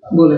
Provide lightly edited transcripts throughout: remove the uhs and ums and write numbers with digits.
বলে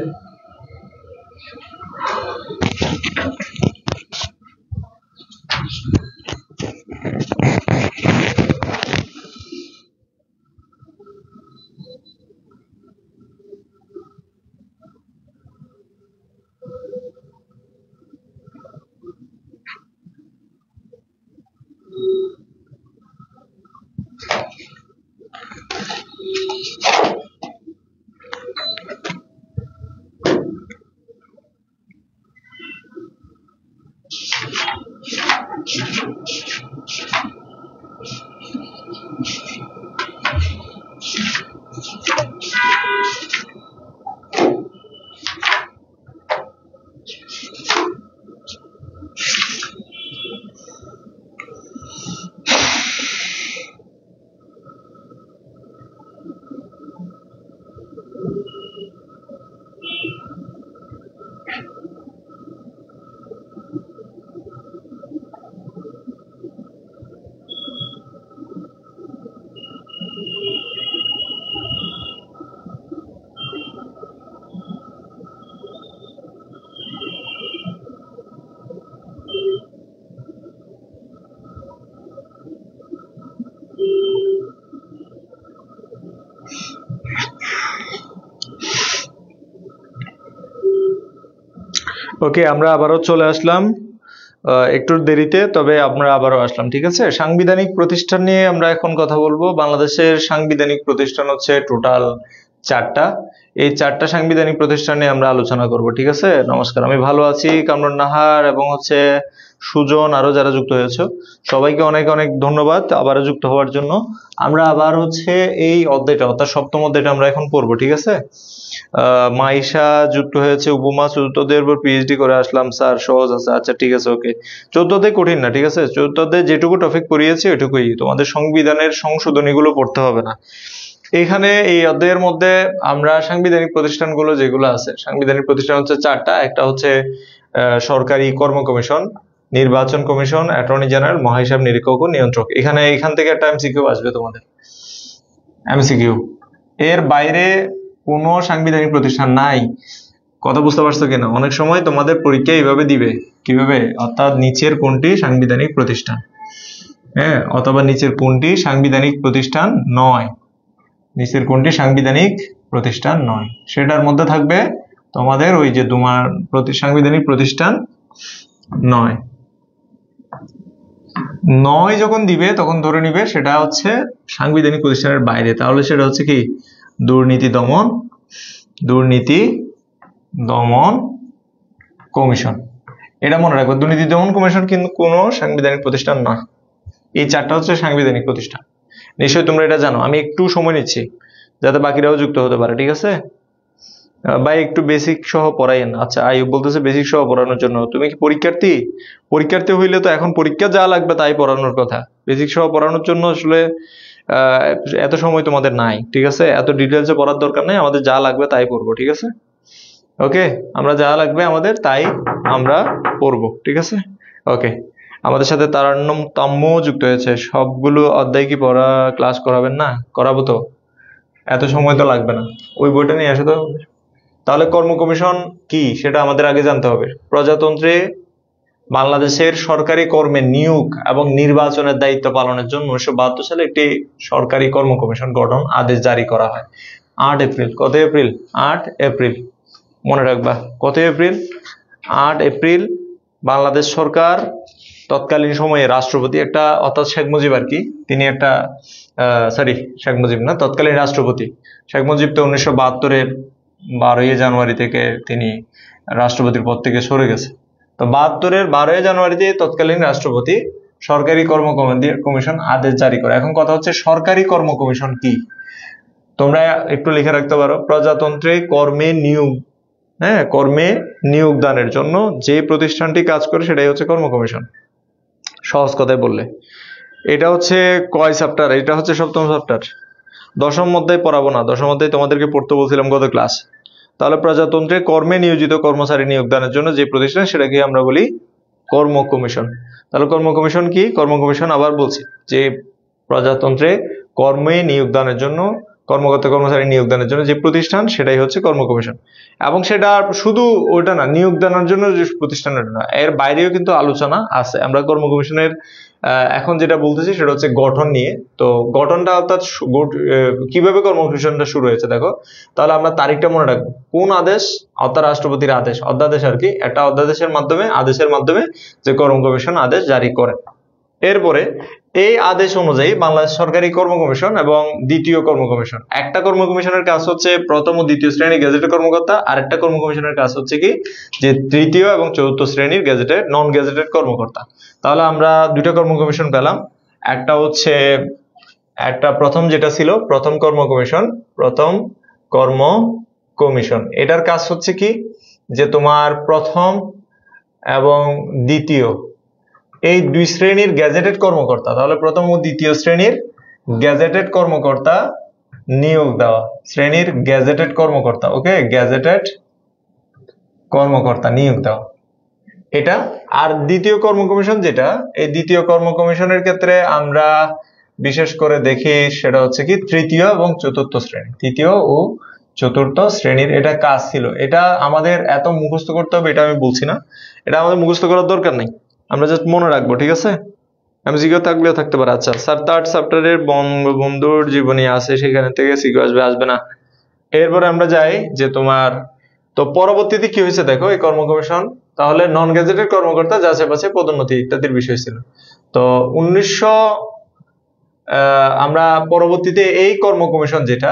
ওকে, আমরা আবারও চলে আসলাম একটু দেরিতে, তবে আমরা আবারও আসলাম। ঠিক আছে, সাংবিধানিক প্রতিষ্ঠান নিয়ে আমরা এখন কথা বলবো। বাংলাদেশের সাংবিধানিক প্রতিষ্ঠান হচ্ছে টোটাল 4টা। এই 4টা সাংবিধানিক প্রতিষ্ঠান নিয়ে আমরা আলোচনা করব। ঠিক আছে, নমস্কার, আমি ভালো আছি। কামরুন নাহার এবং হচ্ছে সুজন, আরো যারা যুক্ত হয়েছে সবাইকে অনেক অনেক ধন্যবাদ আবারও যুক্ত হওয়ার জন্য। আমরা আবার হচ্ছে এই অধ্যায়টা অর্থাৎ 7ম অধ্যায়টা আমরা এখন পড়বো। ঠিক আছে, মাইশা যুক্ত হয়েছে, উপমা, চতুর্থ অধ্যায়ের উপর পিএইচডি করে আসলাম স্যার, সহজ আছে। আচ্ছা ঠিক আছে, ওকে। চতুর্থ অধ্যায় কঠিন না, ঠিক আছে। চতুর্থ অধ্যায়ে যেটুকু টপিক পড়িয়েছি ওইটুকুই, তোমাদের সংবিধানের সংশোধনীগুলো পড়তে হবে না। এখানে এই অধ্যায়ের মধ্যে আমরা সাংবিধানিক প্রতিষ্ঠানগুলো যেগুলো আছে, সাংবিধানিক প্রতিষ্ঠান হচ্ছে 4টা। একটা হচ্ছে সরকারি কর্ম কমিশন, নির্বাচন কমিশন, অ্যাটর্নি জেনারেল, মহাহিসাব নিরীক্ষক ও নিয়ন্ত্রক। এখান থেকে একটা এমসিকিউ আসবে তোমাদের, এমসিকিউ। এর বাইরে কোনো সাংবিধানিক প্রতিষ্ঠান নাই। কথা বুঝতে পারছো কিনা? অনেক সময় তোমাদের পরীক্ষা এইভাবে দিবে, কিভাবে, অর্থাৎ নিচের কোনটি সাংবিধানিক প্রতিষ্ঠান, হ্যাঁ, অথবা নিচের কোনটি সাংবিধানিক প্রতিষ্ঠান নয়, নিচের কোনটি সাংবিধানিক প্রতিষ্ঠান নয়, সেটার মধ্যে থাকবে তোমাদের ওই যে তোমার সাংবিধানিক প্রতিষ্ঠান নয়। নয় যখন দিবে তখন ধরে নিবে সেটা হচ্ছে সাংবিধানিক প্রতিষ্ঠানের বাইরে, তাহলে সেটা হচ্ছে কি, দুর্নীতি দমন কমিশন। এটা মনে রাখবে, দুর্নীতি দমন কমিশন কিন্তু কোনো সাংবিধানিক প্রতিষ্ঠান না। এই 4টা হচ্ছে সাংবিধানিক প্রতিষ্ঠান। নিশ্চয়ই তোমরা এটা জানো। আমি একটু সময় নিচ্ছি যাতে বাকিরাও যুক্ত হতে পারে। ঠিক আছে ভাই, একটু বেসিক সহ পড়াইয়েন। আচ্ছা, আইয়ুব বলতেছে বেসিক সহ পড়ানোর জন্য। তুমি কি পরীক্ষার্থী হইলে তো এখন পরীক্ষা যা লাগবে তাই পড়ানোর কথা। বেসিক সহ পড়ানোর জন্য আসলে এত সময় তোমাদের নাই। ঠিক আছে, এত ডিটেলসে পড়ার দরকার নাই, আমাদের যা লাগবে তাই পড়বো। ঠিক আছে, ওকে, আমরা যা লাগবে আমাদের তাই আমরা পড়বো। ঠিক আছে, ওকে। আমাদের সাথে তারান্নম তাম্য যুক্ত হয়েছে। সবগুলো অধ্যায় কি পড়া ক্লাস করাবেন না? করাবো তো, এত সময় তো লাগবে না। ওই বইটা নিয়ে আসো তো। তাহলে কর্ম কমিশন কি সেটা আমাদের আগে জানতে হবে। প্রজাতন্ত্রে বাংলাদেশের সরকারি কর্মে নিয়োগ এবং নির্বাচনের দায়িত্ব পালনের জন্য 1972 সালে একটি সরকারি কর্ম কমিশন গঠন আদেশ জারি করা হয় 8 এপ্রিল। কত এপ্রিল? 8 এপ্রিল, মনে রাখবা। কত এপ্রিল? 8 এপ্রিল। বাংলাদেশ সরকার তৎকালীন সময়ে রাষ্ট্রপতি একটা, অর্থাৎ শেখ মুজিব আর কি, তিনি একটা সরি, শেখ মুজিব না, তৎকালীন রাষ্ট্রপতি শেখ মুজিব তো 1972-এর 12ই জানুয়ারি থেকে তিনি রাষ্ট্রপতির পদ থেকে সরে গেছে। তো 72-এর 12ই জানুয়ারিতে তৎকালীন রাষ্ট্রপতি সরকারি কর্ম কমিশন আদেশ জারি করে। এখন কথা হচ্ছে সরকারি কর্ম কমিশন কি, তোমরা একটু লিখে রাখতে পারো। প্রজাতন্ত্রে কর্মে নিয়োগ, হ্যাঁ, কর্মে নিয়োগ দানের জন্য যে প্রতিষ্ঠানটি কাজ করে সেটাই হচ্ছে কর্ম কমিশন, সহজ কথায় বললে। এটা হচ্ছে কয় চ্যাপ্টার? এটা হচ্ছে 7ম চ্যাপ্টার। 10ম অধ্যায় পড়াবো না, 10ম অধ্যায় তোমাদেরকে পড়তে বলছিলাম গত ক্লাস। তাহলে প্রজাতন্ত্রে কর্মে নিয়োজিত কর্মচারী নিয়োগদানের জন্য যে প্রতিষ্ঠান সেটাকে আমরা বলি কর্ম কমিশন। তাহলে কর্ম কমিশন কি? কর্ম কমিশন আবার বলছি যে প্রজাতন্ত্রে কর্মে নিয়োগদানের জন্য কর্মকর্তা কর্মচারী নিয়োগদানের জন্য যে প্রতিষ্ঠান সেটাই হচ্ছে কর্ম কমিশন। এবং সেটা শুধু ওইটা না, নিয়োগদানের জন্য যে প্রতিষ্ঠানের না, এর বাইরেও কিন্তু আলোচনা আছে। আমরা কর্ম কমিশনের এখন যেটা বলতেছি সেটা হচ্ছে গঠন নিয়ে। তো গঠনটা অর্থাৎ কিভাবে কর্ম কমিশনটা শুরু হয়েছে দেখো, তাহলে আমরা তারিখটা মনে রাখবো। কোন আদেশ? অর্থাৎ রাষ্ট্রপতির আদেশ, অধ্যাদেশ আর কি, একটা অধ্যাদেশের মাধ্যমে, আদেশের মাধ্যমে যে কর্ম কমিশন আদেশ জারি করে। এরপরে এই আদেশ অনুযায়ী বাংলাদেশ সরকারি কর্ম কমিশন এবং দ্বিতীয় কর্ম কমিশন, একটা কর্ম কমিশনের কাজ হচ্ছে প্রথম ও দ্বিতীয় শ্রেণীর গেজেটেড কর্মকর্তা, আরেকটা কর্ম কমিশনের কাজ হচ্ছে কি যে তৃতীয় এবং চতুর্থ শ্রেণীর গেজেটেড নন গেজেটেড কর্মকর্তা। তাহলে আমরা দুইটা কর্ম কমিশন পেলাম। একটা হচ্ছে প্রথম যেটা ছিল প্রথম কর্ম কমিশন, এটার কাজ হচ্ছে কি যে তোমার প্রথম এবং দ্বিতীয় এই দুই শ্রেণীর গেজেটেড কর্মকর্তা, তাহলে প্রথম ও দ্বিতীয় শ্রেণীর গেজেটেড কর্মকর্তা নিয়োগ দেওয়া, শ্রেণীর গেজেটেড কর্মকর্তা, ওকে, গেজেটেড কর্মকর্তা নিয়োগ দেওয়া এটা। আর দ্বিতীয় কর্ম কমিশন যেটা, এই দ্বিতীয় কর্ম কমিশনের ক্ষেত্রে আমরা বিশেষ করে দেখি সেটা হচ্ছে কি তৃতীয় এবং চতুর্থ শ্রেণী, তৃতীয় ও চতুর্থ শ্রেণীর এটা কাজ ছিল। এটা আমাদের এত মুখস্থ করতে হবে এটা আমি বলছি না, এটা আমাদের মুখস্থ করার দরকার নেই, আমরা জাস্ট মনে রাখবো, ঠিক আছে? এমসিকিউ থাকলেও থাকতে পারে। আচ্ছা স্যার, থার্ড চ্যাপ্টারের বঙ্গবন্ধুর জীবনী আছে, সেখানে থেকে সিকিউ আসবে না? এরপরে আমরা যাই যে তোমার, তো পরবর্তীতে কি হয়েছে দেখো, এই কর্ম কমিশন তাহলে নন গেজেটেড কর্মকর্তা যাচাই বাছাই পদোন্নতি ইত্যাদির বিষয় ছিল। তো আমরা পরবর্তীতে এই কর্ম কমিশন যেটা,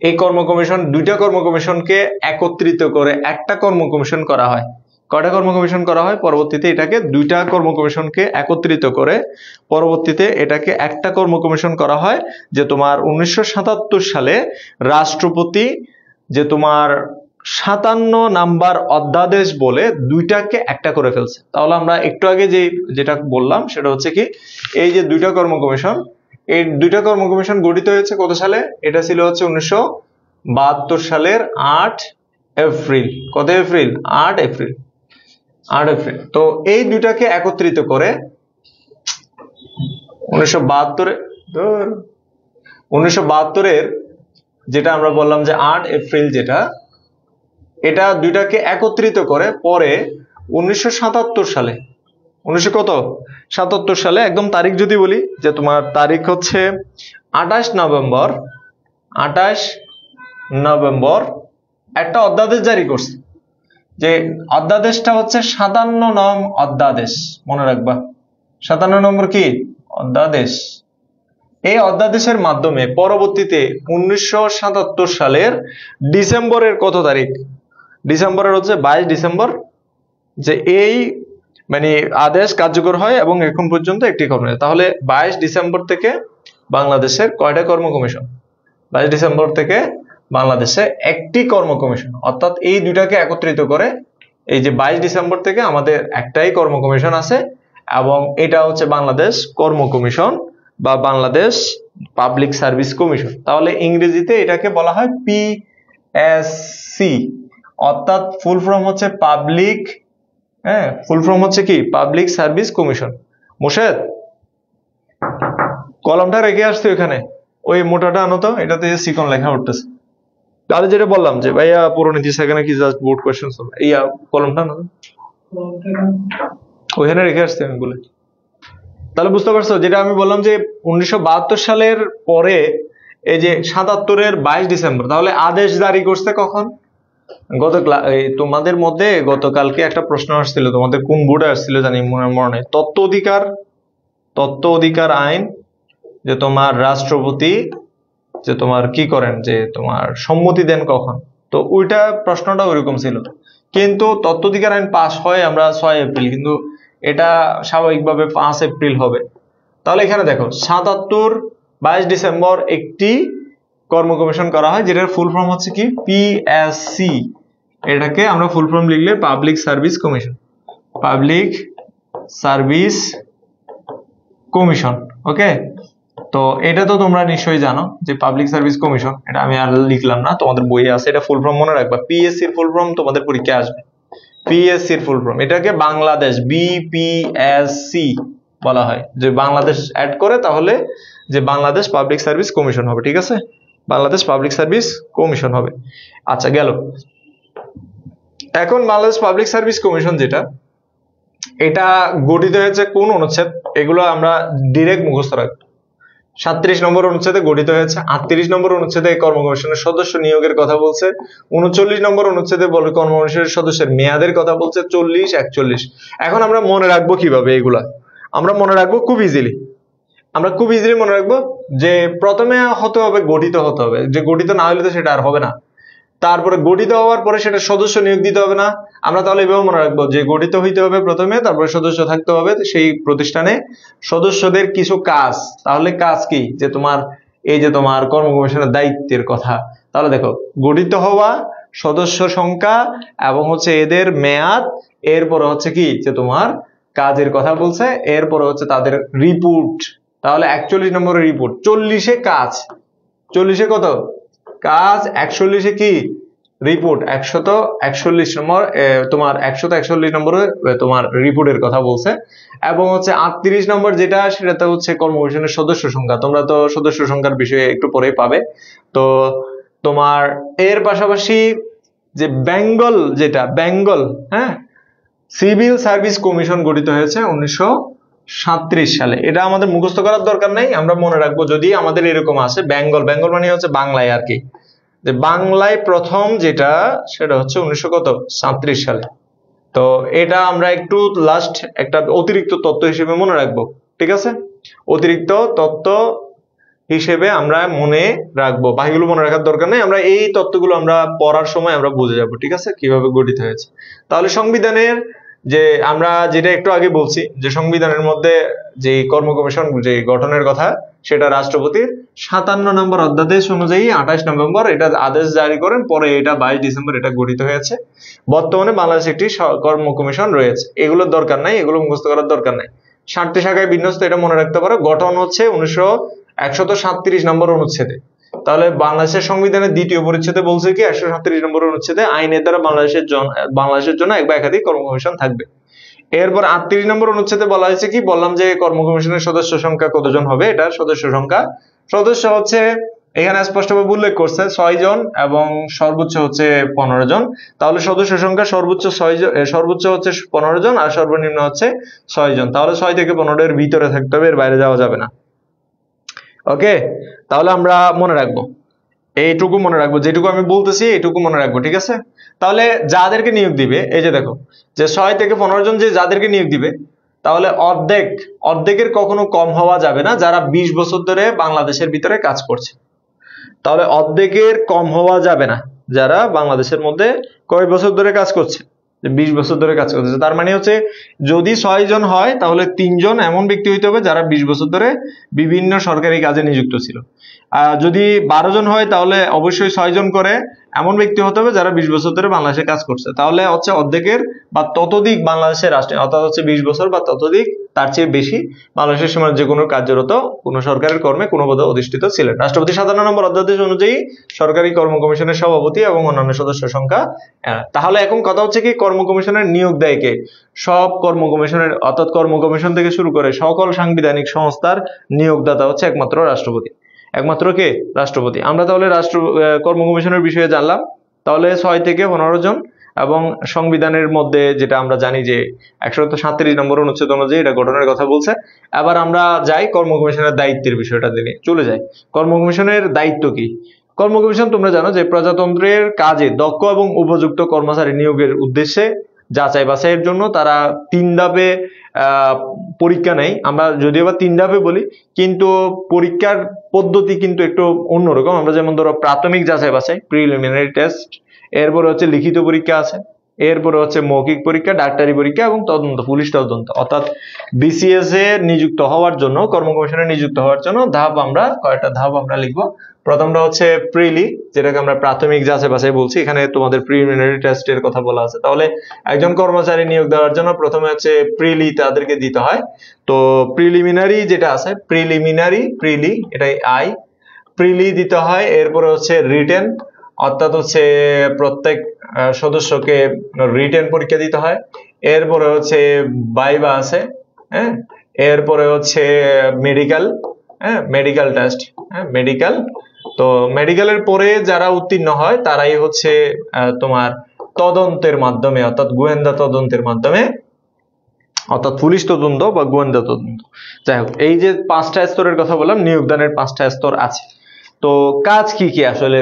এই কর্ম কমিশন দুইটা কর্ম কমিশনকে একত্রিত করে একটা কর্ম কমিশন করা হয়। কয়টা কর্ম কমিশন করা হয়? পরবর্তীতে এটাকে দুইটা কর্ম কমিশনকে একত্রিত করে পরবর্তীতে এটাকে একটা কর্ম কমিশন করা হয়, যে তোমার 1977 সালে রাষ্ট্রপতি যে তোমার 57 নাম্বার অধ্যাদেশ বলে দুইটাকে একটা করে ফেলছে। তাহলে আমরা একটু আগে যেটা বললাম সেটা হচ্ছে কি, এই যে দুইটা কর্ম কমিশন, এই দুইটা কর্ম কমিশন গঠিত হয়েছে কত সালে? এটা ছিল হচ্ছে 1972 সালের 8 এপ্রিল। কত এপ্রিল? 8 এপ্রিল। তো এই দুইটাকে একত্রিত করে 1972 যেটা আমরা বললাম যে 8 এপ্রিল যেটা, এটা দুইটাকে একত্রিত করে পরে 1977 সালে 1977 সালে একদম তারিখ যদি বলি যে তোমার তারিখ হচ্ছে 28 নভেম্বর একটা অধ্যাদেশ জারি করছে। যে অধ্যাদেশটা হচ্ছে 57 নং অধ্যাদেশ, মনে রাখবা 57 নম্বর কি অধ্যাদেশ। এই অধ্যাদেশের মাধ্যমে পরবর্তীতে 1977 সালের ডিসেম্বরের কত তারিখ? ডিসেম্বরের হচ্ছে 22 ডিসেম্বর, যে এই মানে আদেশ কার্যকর হয় এবং এখন পর্যন্ত একটি কর্ম। তাহলে 22 ডিসেম্বর থেকে বাংলাদেশের কয়টা কর্ম কমিশন? 22 ডিসেম্বর থেকে বাংলাদেশে একটি কর্ম কমিশন, অর্থাৎ এই দুইটাকে একত্রিত করে এই যে 22 ডিসেম্বর থেকে আমাদের একটাই কর্ম কমিশন আছে, এবং এটা হচ্ছে বাংলাদেশ কর্ম কমিশন বা বাংলাদেশ পাবলিক সার্ভিস কমিশন। তাহলে ইংরেজিতে এটাকে বলা হয় পিএসসি, অর্থাৎ ফুল ফর্ম হচ্ছে পাবলিক, ফুল ফর্ম হচ্ছে কি পাবলিক সার্ভিস কমিশন। মোর্শেদ কলমটা রেখে আসছে ওখানে, ওই মোটাটা আনো তো, এটাতে সিকন লেখা উঠতেছে। তাহলে যেটা বললাম যে ভাইয়া পুরোনীতি সেখানে কি জাস্ট বোর্ড কোশ্চেন্স হবে, এই কলমটা না ওইখানে রেখে আসছে আমি বলে। তাহলে বুঝতে পারছো যেটা আমি বললাম যে 1972 সালের পরে এই যে 77-এর 22 ডিসেম্বর, তাহলে আদেশ জারি করছে কখন? তোমাদের মধ্যে গতকালকে একটা প্রশ্ন আসছিল, তোমাদের কোন বোর্ডে আসছিল জানি মনে নেই, তথ্য অধিকার আইন, যে তোমার রাষ্ট্রপতি যে তোমার কি করেন, যে তোমার সম্মতি দেন কখন? তো ওইটা প্রশ্নটা ওইরকম ছিল, কিন্তু তথ্য অধিকার আইন পাস হয় আমরা 6 এপ্রিল, কিন্তু এটা স্বাভাবিকভাবে 5 এপ্রিল হবে। তাহলে এখানে দেখো 77 22 ডিসেম্বর একটি কর্ম কমিশন করা হয়, যেটার ফুল ফর্ম হচ্ছে কি পিএসসি। এটাকে আমরা ফুল ফর্ম লিখলে public service commission, public service commission, okay. তো এটা তো তোমরা নিশ্চয়ই জানো যে পাবলিক সার্ভিস কমিশন, এটা আমি আর লিখলাম না, তোমাদের বইয়ে আছে, এটা ফুল ফর্ম মনে রাখবা। পিএসসি এর ফুল ফর্ম তোমাদের পরীক্ষায় আসবে, পিএসসি এর ফুল ফর্ম, এটাকে বাংলাদেশ বিপিএসসি বলা হয়, যে বাংলাদেশ অ্যাড করে তাহলে যে বাংলাদেশ পাবলিক সার্ভিস কমিশন হবে, ঠিক আছে। বাংলাদেশ পাবলিক সার্ভিস কমিশন হবে। আচ্ছা গেল। এখন বাংলাদেশ পাবলিক সার্ভিস কমিশন যেটা, এটা গঠিত হয়েছে কোন অনুচ্ছেদ, এগুলো আমরা ডিরেক্ট মুখস্থ রাখবো। 37 নম্বর অনুচ্ছেদে গঠিত হয়েছে। 38 নম্বর অনুচ্ছেদে কর্ম কমিশনের সদস্য নিয়োগের কথা বলছে। 39 নম্বর অনুচ্ছেদে বলে কর্ম কমিশনের সদস্যের মেয়াদের কথা বলছে। 40, 41। এখন আমরা মনে রাখবো কিভাবে এগুলা? আমরা মনে রাখবো খুব ইজিলি। আমরা খুব ইজিলি মনে রাখবো যে প্রথমে হতে হবে, গঠিত হতে হবে। যে গঠিত না হলে তো সেটা আর হবে না। তারপরে গঠিত হওয়ার পরে সেটা সদস্য নিয়োগ দিতে হবে না? আমরা তাহলে এভাবে মনে রাখবো যে গঠিত হইতে হবে প্রথমে, তারপরে সদস্য থাকতে হবে সেই প্রতিষ্ঠানে, সদস্যদের কিছু কাজ। তাহলে কাজ কি? যে তোমার এই যে তোমার কর্ম কমিশনের দায়িত্বের কথা। তাহলে দেখো, গঠিত হওয়া, সদস্য সংখ্যা এবং হচ্ছে এদের মেয়াদ, এরপরে হচ্ছে কি যে তোমার কাজের কথা বলছে, এরপরে হচ্ছে তাদের রিপোর্ট। তাহলে 41 নম্বরের রিপোর্ট। 40-এ কাজ, 40-এ কত কাজ, 41-এ কি রিপোর্ট, 141 নম্বর তোমার 141 নম্বরে তোমার রিপোর্টের কথা বলছে। এবং হচ্ছে 38 নম্বর যেটা, সেটাতে হচ্ছে কর্ম কমিশনের সদস্য সংখ্যা। তোমরা তো সদস্য সংখ্যার বিষয়ে একটু পরেই পাবে। তো তোমার এর পাশাপাশি যে বেঙ্গল, যেটা বেঙ্গল, হ্যাঁ, সিভিল সার্ভিস কমিশন গঠিত হয়েছে 1937 সালে। এটা আমাদের মুখস্থ করার দরকার নাই, আমরা মনে রাখবো যদি আমাদের এরকম আসে। বেঙ্গল, বেঙ্গল মানে হচ্ছে বাংলায় আর কি, যে বাংলায় প্রথম যেটা, সেটা হচ্ছে 1937 সালে। তো এটা আমরা একটু লাস্ট একটা অতিরিক্ত তথ্য হিসেবে মনে রাখবো, ঠিক আছে? অতিরিক্ত তথ্য হিসেবে আমরা মনে রাখবো, বাকিগুলো মনে রাখার দরকার নেই। আমরা এই তথ্যগুলো আমরা পড়ার সময় আমরা বুঝে যাব, ঠিক আছে, কিভাবে গঠিত হয়েছে। তাহলে সংবিধানের যে আমরা যেটা একটু আগে বলছি, যে সংবিধানের মধ্যে যে কর্ম কমিশন যে গঠনের কথা, সেটা রাষ্ট্রপতির 57 নম্বর অধ্যাদেশ অনুযায়ী 28 নভেম্বর এটা আদেশ জারি করেন। পরে এটা 22 ডিসেম্বর এটা গঠিত হয়েছে। বর্তমানে বাংলাদেশে একটি কর্ম কমিশন রয়েছে। এগুলোর দরকার নাই, এগুলো মুখস্থ করার দরকার নাই। 60টি শাখায় বিন্যস্ত, এটা মনে রাখতে পারো। গঠন হচ্ছে 137 নম্বর অনুচ্ছেদে। তাহলে বাংলাদেশের সংবিধানের 2য় পরিচ্ছেদে বলছে কি, 137 নম্বর অনুচ্ছেদে আইনের দ্বারা বাংলাদেশের জন্য এক বা একাধিক কর্ম কমিশন থাকবে। এরপর 38 নম্বর অনুচ্ছেদে বলা হয়েছে কি, বললাম যে কর্ম কমিশনের সদস্য সংখ্যা কতজন হবে। এটা সদস্য সংখ্যা, সদস্য হচ্ছে এখানে স্পষ্টভাবে উল্লেখ করছে 6 জন এবং সর্বোচ্চ হচ্ছে 15 জন। তাহলে সদস্য সংখ্যা সর্বোচ্চ 6 জন, সর্বোচ্চ হচ্ছে 15 জন আর সর্বনিম্ন হচ্ছে 6 জন। তাহলে 6 থেকে 15 এর ভিতরে থাকতে হবে, এর বাইরে যাওয়া যাবে না। ওকে, তাহলে আমরা মনে রাখবো, এইটুকু মনে রাখবো, যেটুকু আমি বলতেছি এইটুকু মনে রাখবো, ঠিক আছে? তাহলে যাদেরকে নিয়োগ দিবে, এই যে দেখো, যে 6 থেকে 15 জন যে যাদেরকে নিয়োগ দিবে, তাহলে অর্ধেকের কখনো কম হওয়া যাবে না যারা 20 বছর ধরে বাংলাদেশের ভিতরে কাজ করছে। তাহলে অর্ধেকের কম হওয়া যাবে না যারা বাংলাদেশের মধ্যে কয় বছর ধরে কাজ করছে, 20 বছর ধরে কাজ করতেছে। তার মানে হচ্ছে যদি 6 জন হয়, তাহলে 3 জন এমন ব্যক্তি হইতে হবে যারা 20 বছর ধরে বিভিন্ন সরকারি কাজে নিযুক্ত ছিল। যদি 12 জন হয়, তাহলে অবশ্যই 6 জন করে এমন ব্যক্তি হতে হবে যারা 20 বছর ধরে বাংলাদেশে কাজ করছে। তাহলে হচ্ছে অর্ধেকের বা ততোধিক বাংলাদেশের রাষ্ট্রে, অর্থাৎ হচ্ছে 20 বছর বা ততোধিক, তার চেয়ে বেশি বাংলাদেশের সীমার যে কোনো কার্যরত কোনো সরকারের কর্মে কোনো পদে অধিষ্ঠিত ছিলেন। রাষ্ট্রপতি 57 নম্বর অধ্যাদেশ অনুযায়ী সরকারি কর্ম কমিশনের সভাপতি এবং অন্যান্য সদস্য সংখ্যা। তাহলে এখন কথা হচ্ছে কি, কর্ম কমিশনের নিয়োগ দেয় কে? সব কর্ম কমিশনের, অর্থাৎ কর্ম কমিশন থেকে শুরু করে সকল সাংবিধানিক সংস্থার নিয়োগদাতা হচ্ছে একমাত্র রাষ্ট্রপতি। একমাত্র কে? রাষ্ট্রপতি। আমরা তাহলে কর্ম কমিশনের বিষয়ে জানলাম। তাহলে 6 থেকে 15 জন, এবং সংবিধানের মধ্যে যেটা আমরা জানি যে 137 নম্বর অনুচ্ছেদ অনুযায়ী এটা গঠনের কথা বলছে। এবার আমরা যাই কর্ম কমিশনের দায়িত্বের বিষয়টা নিয়ে চলে যাই। কর্ম কমিশনের দায়িত্ব কি? কর্ম কমিশন তোমরা জানো যে প্রজাতন্ত্রের কাজে দক্ষ এবং উপযুক্ত কর্মচারী নিয়োগের উদ্দেশ্যে যাচাই বাছাইয়ের জন্য তারা 3 ধাপে পরীক্ষা নেয়। আমরা যদিও বা 3 ধাপে বলি, কিন্তু পরীক্ষার পদ্ধতি কিন্তু একটু অন্যরকম। আমরা যেমন ধরো প্রাথমিক যাচাই বাছাই, প্রিলিমিনারি টেস্ট, এরপরে হচ্ছে লিখিত পরীক্ষা আছে, এরপরে হচ্ছে মৌখিক পরীক্ষা, ডাক্তারি পরীক্ষা এবং তদন্ত, পুলিশ তদন্ত। অর্থাৎ বিসিএস এ নিযুক্ত হওয়ার জন্য, কর্ম কমিশনে নিযুক্ত হওয়ার জন্য কয়েকটা ধাপ আমরা লিখবো। প্রথমটা হচ্ছে প্রিলি, যেটাকে আমরা প্রাথমিক যাচাই বাছাই বলছি। এখানে তোমাদের প্রিলিমিনারি টেস্টের কথা বলা আছে। তাহলে একজন কর্মচারী নিয়োগ দেওয়ার জন্য প্রথমে হচ্ছে প্রিলি তাদেরকে দিতে হয়। তো প্রিলিমিনারি যেটা আছে, প্রিলি এটাই প্রিলি দিতে হয়। এরপরে হচ্ছে রিটেন, অর্থাৎ হচ্ছে প্রত্যেক সদস্যকে রিটেন পরীক্ষা দিতে হয়। এরপরে হচ্ছে ভাইভা আছে, হ্যাঁ। এরপরে হচ্ছে মেডিকেল টেস্ট, হ্যাঁ, মেডিকেল তো মেডিকেলের পরে যারা উত্তীর্ণ হয় তারাই হচ্ছে তোমার তদন্তের মাধ্যমে অর্থাৎ গোয়েন্দা তদন্তের মাধ্যমে অর্থাৎ পুলিশ তদন্ত বা গোয়েন্দা তদন্ত, যাই হোক এই যে 5টা স্তরের কথা বললাম, নিয়োগদানের 5টা স্তর আছে। তো কাজ কি কি আসলে,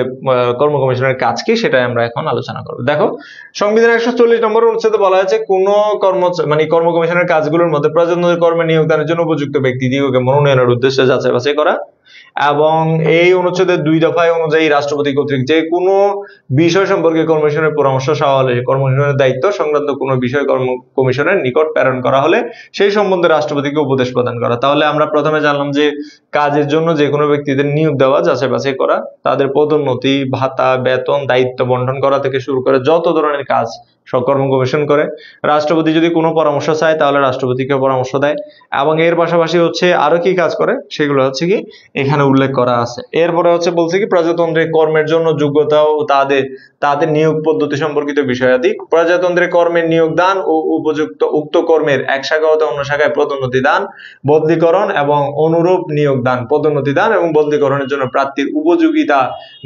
কর্ম কমিশনের কাজ কি সেটা আমরা এখন আলোচনা করব। দেখো সংবিধানের 140 নম্বর অনুচ্ছেদে বলা আছে কোন কর্ম কমিশনের কাজগুলোর মধ্যে প্রজাতন্ত্রের কর্মে নিয়োগদানের জন্য উপযুক্ত ব্যক্তিদিগকে মনোনয়নের উদ্দেশ্যে যাচাই বাছাই করা, এবং এই অনুচ্ছেদের 2 দফায় অনুযায়ী রাষ্ট্রপতি কর্তৃক যে কোনো বিষয় সম্পর্কে কমিশনের পরামর্শ চাওয়া হলে কমিশনের দায়িত্ব সংক্রান্ত কোনো বিষয় কমিশনের নিকট প্রেরণ করা হলে সেই সম্বন্ধে রাষ্ট্রপতিকে উপদেশ প্রদান করা। তাহলে আমরা প্রথমে জানলাম যে কাজের জন্য যে কোনো ব্যক্তিদের নিয়োগ দেওয়া, যাচাই বাছাই করা, তাদের পদোন্নতি, ভাতা, বেতন, দায়িত্ব বন্টন করা থেকে শুরু করে যত ধরনের কাজ সব কর্ম কমিশন করে। রাষ্ট্রপতি যদি কোনো পরামর্শ চায় তাহলে রাষ্ট্রপতিকে পরামর্শ দেয়, এবং এর পাশাপাশি হচ্ছে আরো কি কাজ করে সেগুলো হচ্ছে কি এখানে উল্লেখ করা আছে। এরপরে হচ্ছে বলছে কি প্রজাতন্ত্রের কর্মের জন্য যোগ্যতা ও তাদের নিয়োগ পদ্ধতি সম্পর্কিত বিষয়াদি, প্রজাতন্ত্রের কর্মের নিয়োগ দান ও উপযুক্ত উক্ত কর্মের এক শাখা হতে অন্য শাখায় পদোন্নতি দান, বদলিকরণ এবং অনুরূপ নিয়োগ দান, পদোন্নতি দান এবং বদলিকরণের জন্য প্রার্থীর উপযোগিতা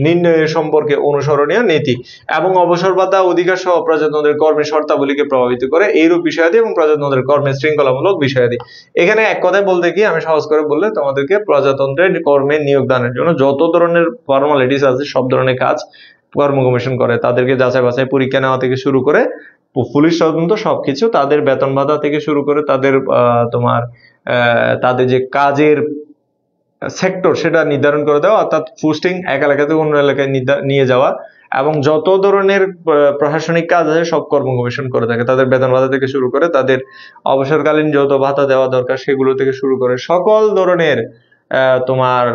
নির্ণয়ের সম্পর্কে অনুসরণীয় নীতি এবং অবসর ভাতা অধিকার সহ প্রজাতন্ত্রের কর্মের শর্তাবলীকে প্রভাবিত করে এইরূপ বিষয়াদি এবং প্রজাতন্ত্রের কর্মের শৃঙ্খলামূলক বিষয়াদি। এখানে এক কথায় বলতে কি, আমি সহজ করে বললে তোমাদেরকে প্রজাতন্ত্রের কর্মে নিয়োগ দানের জন্য যত ধরনের ফর্মালিটিস আছে সব ধরনের কাজ কর্ম কমিশন করে। তাদেরকে যাচাই বাছাই, পরীক্ষা নেওয়া থেকে শুরু করে পুলিশ তদন্ত সবকিছু, তাদের বেতন ভাতা থেকে শুরু করে তাদের তাদের যে কাজের সেক্টর সেটা নির্ধারণ করে দেওয়া, অর্থাৎ পোস্টিং এক এলাকা থেকে অন্য এলাকায় নিয়ে যাওয়া, এবং যত ধরনের প্রশাসনিক কাজ আছে সব কর্ম কমিশন করে থাকে। তাদের বেতন ভাতা থেকে শুরু করে তাদের অবসরকালীন যত ভাতা দেওয়া দরকার সেগুলো থেকে শুরু করে সকল ধরনের তোমার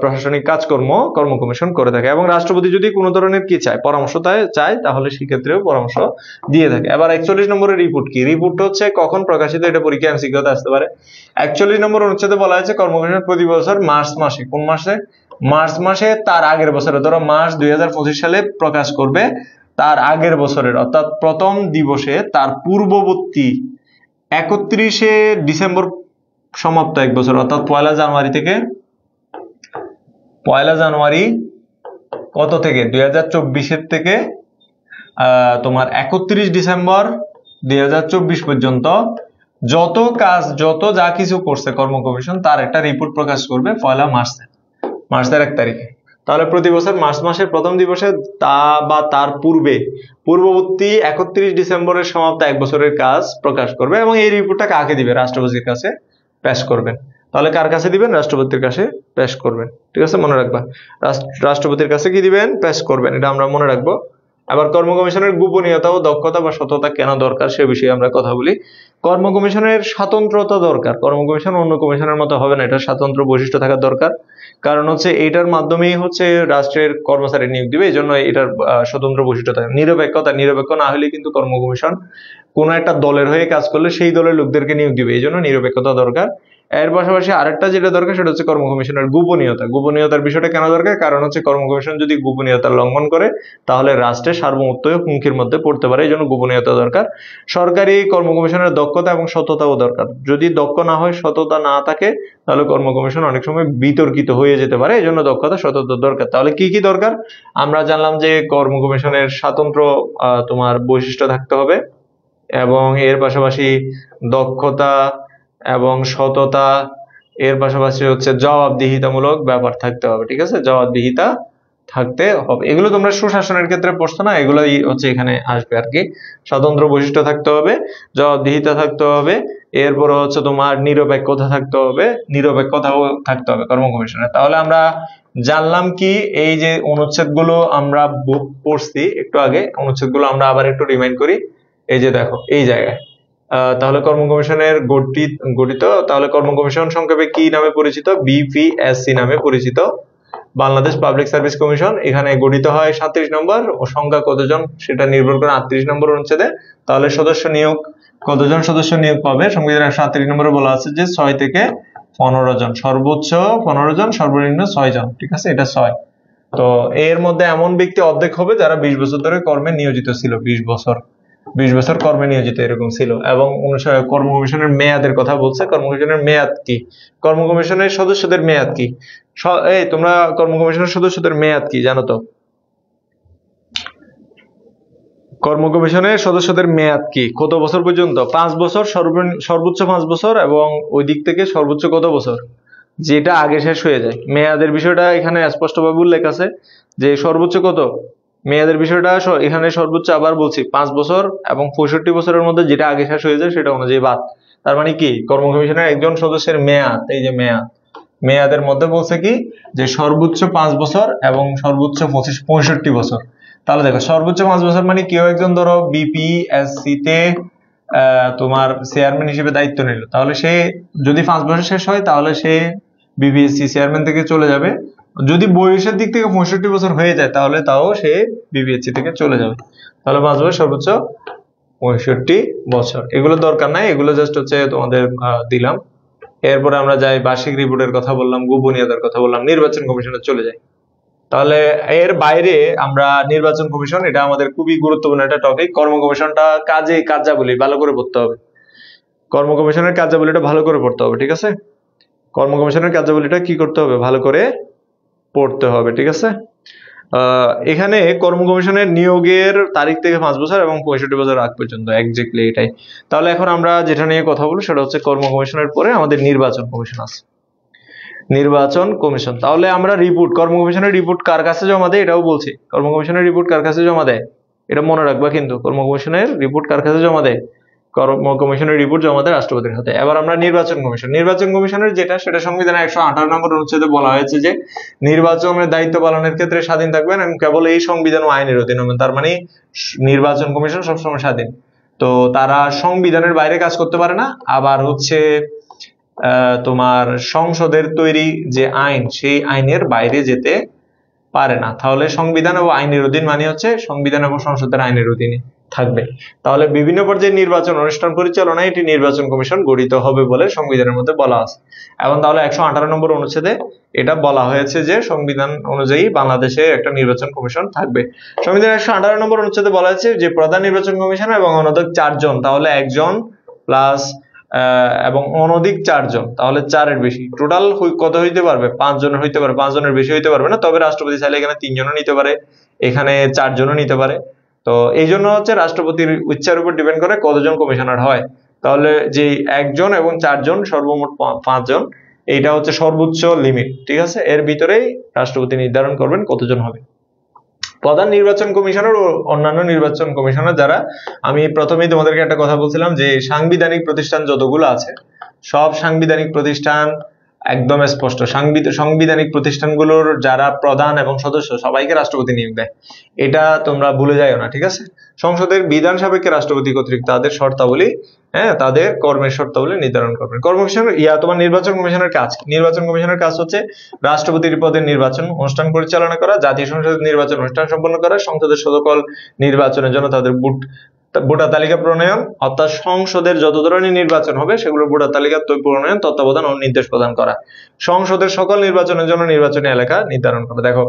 প্রশাসনিক কাজকর্ম কর্ম কমিশন করে থাকে। এবং রাষ্ট্রপতি যদি কোনো ধরনের কি চায়, পরামর্শ চায়, তাহলে সেক্ষেত্রেও পরামর্শ দিয়ে থাকে। এবার 41 নম্বরের রিপোর্ট কি? রিপোর্ট হচ্ছে কখন প্রকাশিত, এটা পরীক্ষা এমসিকিউতে আসতে পারে। 41 নম্বর অনুচ্ছেদে বলা হয়েছে কর্ম কমিশন প্রতি বছর মার্চ মাসে, কোন মাসে? মার্চ মাসে তার আগের বছরে, ধরো মার্চ 2025 সালে প্রকাশ করবে, তার আগের বছরের অর্থাৎ প্রথম দিবসে তার পূর্ববর্তী 31শে ডিসেম্বর সমাপ্ত এক বছর, অর্থাৎ 1 জানুয়ারি থেকে 1 জানুয়ারি কত থেকে 2024 থেকে তোমার 31 ডিসেম্বর 2024 পর্যন্ত যত কাজ যত যা কিছু করছে কর্ম কমিশন তার একটা রিপোর্ট প্রকাশ করবে 1 মার্চের 1 তারিখে। তাহলে প্রতি বছর মার্চ মাসের প্রথম দিবসে তা বা তার পূর্ববর্তী 31 ডিসেম্বরের সমাপ্ত এক বছরের কাজ প্রকাশ করবে, এবং এই রিপোর্টটা কাকে দিবে? রাষ্ট্রপতির কাছে পেশ করবেন। তাহলে কার কাছে দিবেন? রাষ্ট্রপতির কাছে পেশ করবেন। ঠিক আছে, মনে রাখবা, রাষ্ট্রপতির কাছে কি দিবেন? পেশ করবেন, এটা আমরা মনে রাখবো। আবার কর্ম কমিশনের গোপনীয়তা ও দক্ষতা বা সততা কেন দরকার সে বিষয়ে আমরা কথা বলি। কর্ম কমিশনের স্বতন্ত্রতা দরকার। কর্ম কমিশন অন্য কমিশনের মতো হবে না, এটা স্বতন্ত্র বৈশিষ্ট্য থাকা দরকার। কারণ হচ্ছে এইটার মাধ্যমেই হচ্ছে রাষ্ট্রের কর্মচারী নিয়োগ দিবে, এই জন্য এটার স্বতন্ত্র বৈশিষ্ট্য থাকে। নিরপেক্ষ না হলে কিন্তু কর্ম কমিশন কোনো একটা দলের হয়ে কাজ করলে সেই দলের লোকদেরকে নিয়োগ দিবে, এই জন্য নিরপেক্ষতা দরকার। এর পাশাপাশি আরেকটা যেটা দরকার সেটা হচ্ছে কর্ম কমিশনের গোপনীয়তার বিষয়টা কেন দরকার? কারণ হচ্ছে কর্ম কমিশন যদি গোপনীয়তার লঙ্ঘন করে তাহলে রাষ্ট্রের সার্বভৌমত্ব হুমকির মধ্যে পড়তে পারে, এই জন্য গোপনীয়তা দরকার। সরকারি কর্ম কমিশনের দক্ষতা এবং সততাও দরকার। যদি দক্ষ না হয়, সততা না থাকে, তাহলে কর্ম কমিশন অনেক সময় বিতর্কিত হয়ে যেতে পারে, এই জন্য দক্ষতা সততা দরকার। তাহলে কি কি দরকার? আমরা জানলাম যে কর্ম কমিশনের স্বতন্ত্র তোমার বৈশিষ্ট্য থাকতে হবে, এবং এর পাশাপাশি দক্ষতা এবং সততা, এর পাশাপাশি হচ্ছে জবাবদিহিতামূলক ব্যাপার থাকতে হবে। ঠিক আছে, জবাবদিহিতা থাকতে হবে। এগুলো তোমরা সুশাসনের ক্ষেত্রে পড়ছো না, এগুলোই হচ্ছে এখানে আসবে আর কি। স্বতন্ত্র বৈশিষ্ট্য থাকতে হবে, জবাবদিহিতা থাকতে হবে, এরপর হচ্ছে তোমার নিরপেক্ষতা থাকতে হবে, নিরপেক্ষতাও থাকতে হবে কর্ম কমিশনের। তাহলে আমরা জানলাম কি, এই যে অনুচ্ছেদগুলো আমরা পড়ছি একটু আগে, অনুচ্ছেদগুলো আমরা আবার একটু রিমাইন্ড করি। এই যে দেখো এই জায়গায় তাহলে কর্ম কমিশনের গঠিত, তাহলে কর্ম কমিশন সংক্ষেপে কি নামে পরিচিত? বিপিএসসি নামে পরিচিত, বাংলাদেশ পাবলিক সার্ভিস কমিশন। এখানে গঠিত হয় 37 নম্বর, ও সংখ্যা কতজন সেটা নির্ভর করে 38 নম্বর অনুচ্ছেদে। তাহলে সদস্য নিয়োগ, কতজন সদস্য নিয়োগ পাবে? সংবিধানের 37 নম্বরে বলা আছে যে 6 থেকে 15 জন, সর্বোচ্চ 15 জন, সর্বনিম্ন 6 জন। ঠিক আছে, এটা 6। তো এর মধ্যে এমন ব্যক্তি অর্ধেক হবে যারা 20 বছর ধরে কর্মে নিয়োজিত ছিল, 20 বছর। 20 বছর কর্মে নিয়োজিত এরকম ছিল। এবং কর্ম কমিশনের মেয়াদের কথা বলছে। কর্ম কমিশনের মেয়াদ কি? কর্ম কমিশনের সদস্যদের মেয়াদ কি? এই তোমরা কর্ম কমিশনের সদস্যদের মেয়াদ কি জানো তো? কর্ম কমিশনের সদস্যদের মেয়াদ কি? কত বছর পর্যন্ত? 5 বছর, সর্বোচ্চ 5 বছর, এবং ওই দিক থেকে সর্বোচ্চ কত বছর? যেটা আগে শেষ হয়ে যায়। মেয়াদের বিষয়টা এখানে স্পষ্টভাবে উল্লেখ আছে যে সর্বোচ্চ কত? মেয়াদের বিষয়টা এখানে সর্বোচ্চ আবার বলছি 5 বছর এবং 65 বছরের মধ্যে যেটা আগে শেষ হয়ে যায় সেটা অনুযায়ী বাদ। তার মানে কি? কর্ম কমিশনের একজন সদস্যের মেয়াদ, এই যে মেয়াদের মধ্যে বলছে কি যে সর্বোচ্চ 5 বছর এবং সর্বোচ্চ 65 বছর। তাহলে দেখো সর্বোচ্চ 5 বছর মানে কেউ একজন ধরো বিপিএসসি তে তোমার চেয়ারম্যান হিসেবে দায়িত্ব নিল, তাহলে সে যদি 5 বছর শেষ হয় তাহলে সে বিপিএসসি চেয়ারম্যান থেকে চলে যাবে। যদি বয়সের দিক থেকে 65 বছর হয়ে যায় তাহলে তাও সে বিপিএসসি থেকে চলে যাবে। তাহলে 5 বছর, সর্বোচ্চ 65 বছর। এগুলো দরকার নাই, এগুলো জাস্ট হচ্ছে তোমাদের দিলাম। এরপরে আমরা যাই বার্ষিক রিপোর্টের কথা বললাম, গোপনীয়তার কথা বললাম, নির্বাচন কমিশনে চলে যাই। তাহলে এর বাইরে আমরা নির্বাচন কমিশন, এটা আমাদের খুবই গুরুত্বপূর্ণ একটা টপিক। কর্ম কমিশনটা কার্যাবলী ভালো করে পড়তে হবে। কর্ম কমিশনের কার্যাবলীটা ভালো করে পড়তে হবে, ঠিক আছে? কর্ম কমিশনের কার্যাবলীটা কি করতে হবে? ভালো করে পড়তে হবে, ঠিক আছে? এখানে কর্ম কমিশনের নিয়োগের তারিখ থেকে 5 বছর এবং 65 বছর আগ পর্যন্ত, এক্স্যাক্টলি এটাই। তাহলে এখন আমরা যেটা নিয়ে কথা বলবো সেটা হচ্ছে কর্ম কমিশনের পরে আমাদের নির্বাচন কমিশন আছে। নির্বাচন কমিশন, তাহলে আমরা রিপোর্ট, কর্ম কমিশনের রিপোর্ট কার কাছে জমা দেয় এটাও বলছি। কর্ম কমিশনের রিপোর্ট কার কাছে জমা দেয় এটা মনে রাখবা কিন্তু। কর্ম কমিশনের রিপোর্ট কার কাছে জমা দেয়? কর্ম কমিশনের রিপোর্ট জমা দেয় রাষ্ট্রপতির হাতে। এবার আমরা নির্বাচন কমিশন, নির্বাচন কমিশনের সেটা সংবিধানের 118 নম্বর অনুচ্ছেদে বলা হয়েছে যে নির্বাচনের দায়িত্ব পালনের ক্ষেত্রে স্বাধীন থাকবেন এবং কেবল এই সংবিধান ও আইনের অধীন হবেন। তার মানে নির্বাচন কমিশন সবসময় স্বাধীন, তো তারা সংবিধানের বাইরে কাজ করতে পারে না। আবার হচ্ছে তোমার সংসদের তৈরি যে আইন, সেই আইনের বাইরে যেতে পারে না। তাহলে সংবিধান ও আইনের অধীন মানে হচ্ছে সংবিধান এবং সংসদের আইনের অধীনে থাকবে। তাহলে বিভিন্ন পর্যায়ে নির্বাচন অনুষ্ঠান পরিচালনায় এটি নির্বাচন কমিশন গঠিত হবে বলে সংবিধানের মধ্যে বলা আছে। এবং তাহলে 118 নম্বর অনুচ্ছেদে এটা বলা হয়েছে যে সংবিধান অনুযায়ী বাংলাদেশে একটা নির্বাচন কমিশন থাকবে। সংবিধানের 118 নম্বর অনুচ্ছেদে বলা হয়েছে যে প্রধান নির্বাচন কমিশন এবং অনধিক 4 জন, তাহলে একজন প্লাস এবং অনধিক 4 জন, তাহলে 4 এর বেশি, টোটাল কত হইতে পারবে? 5 জনের হইতে পারে, 5 জনের বেশি হইতে পারবে না। তবে রাষ্ট্রপতি চাইলে এখানে 3 জনও নিতে পারে, এখানে 4 জনও নিতে পারে। তো এই জন্য হচ্ছে রাষ্ট্রপতির ইচ্ছার উপর ডিপেন্ড করে কতজন কমিশনার হয়। তাহলে যে 1 জন এবং 4 জন, সর্বমোট 5 জন, এইটা হচ্ছে সর্বোচ্চ লিমিট, ঠিক আছে? এর ভিতরেই রাষ্ট্রপতি নির্ধারণ করবেন কতজন হবে। প্রধান নির্বাচন কমিশনার ও অন্যান্য নির্বাচন কমিশনার যারা, আমি প্রথমেই তোমাদেরকে একটা কথা বলছিলাম যে সাংবিধানিক প্রতিষ্ঠান যতগুলো আছে সব সাংবিধানিক প্রতিষ্ঠান একদম স্পষ্ট, সাংবিধানিক প্রতিষ্ঠানগুলোর যারা প্রধান এবং সদস্য সবাইকে রাষ্ট্রপতি নিয়োগ দেয়, এটা তোমরা ভুলে যাইও না, ঠিক আছে? সংসদের বিধান সাপেক্ষে রাষ্ট্রপতি কর্তৃক তাদের শর্তাবলী, তাদের কর্মের শর্তাবলী নির্ধারণ করবেন। তোমার নির্বাচন কমিশনের কাজ, নির্বাচন কমিশনের কাজ হচ্ছে রাষ্ট্রপতির পদের নির্বাচন অনুষ্ঠান পরিচালনা করা, জাতীয় সংসদের নির্বাচন অনুষ্ঠান সম্পন্ন করা, সংসদের সকল নির্বাচনের জন্য তাদের ভোটার তালিকা প্রণয়ন, অর্থাৎ সংসদের যত ধরনের নির্বাচন হবে সেগুলোর ভোটার তালিকা প্রণয়ন, তত্ত্বাবধান ও নির্দেশ প্রদান করা, সংসদের সকল নির্বাচনের জন্য নির্বাচনী এলাকা নির্ধারণ করা। দেখো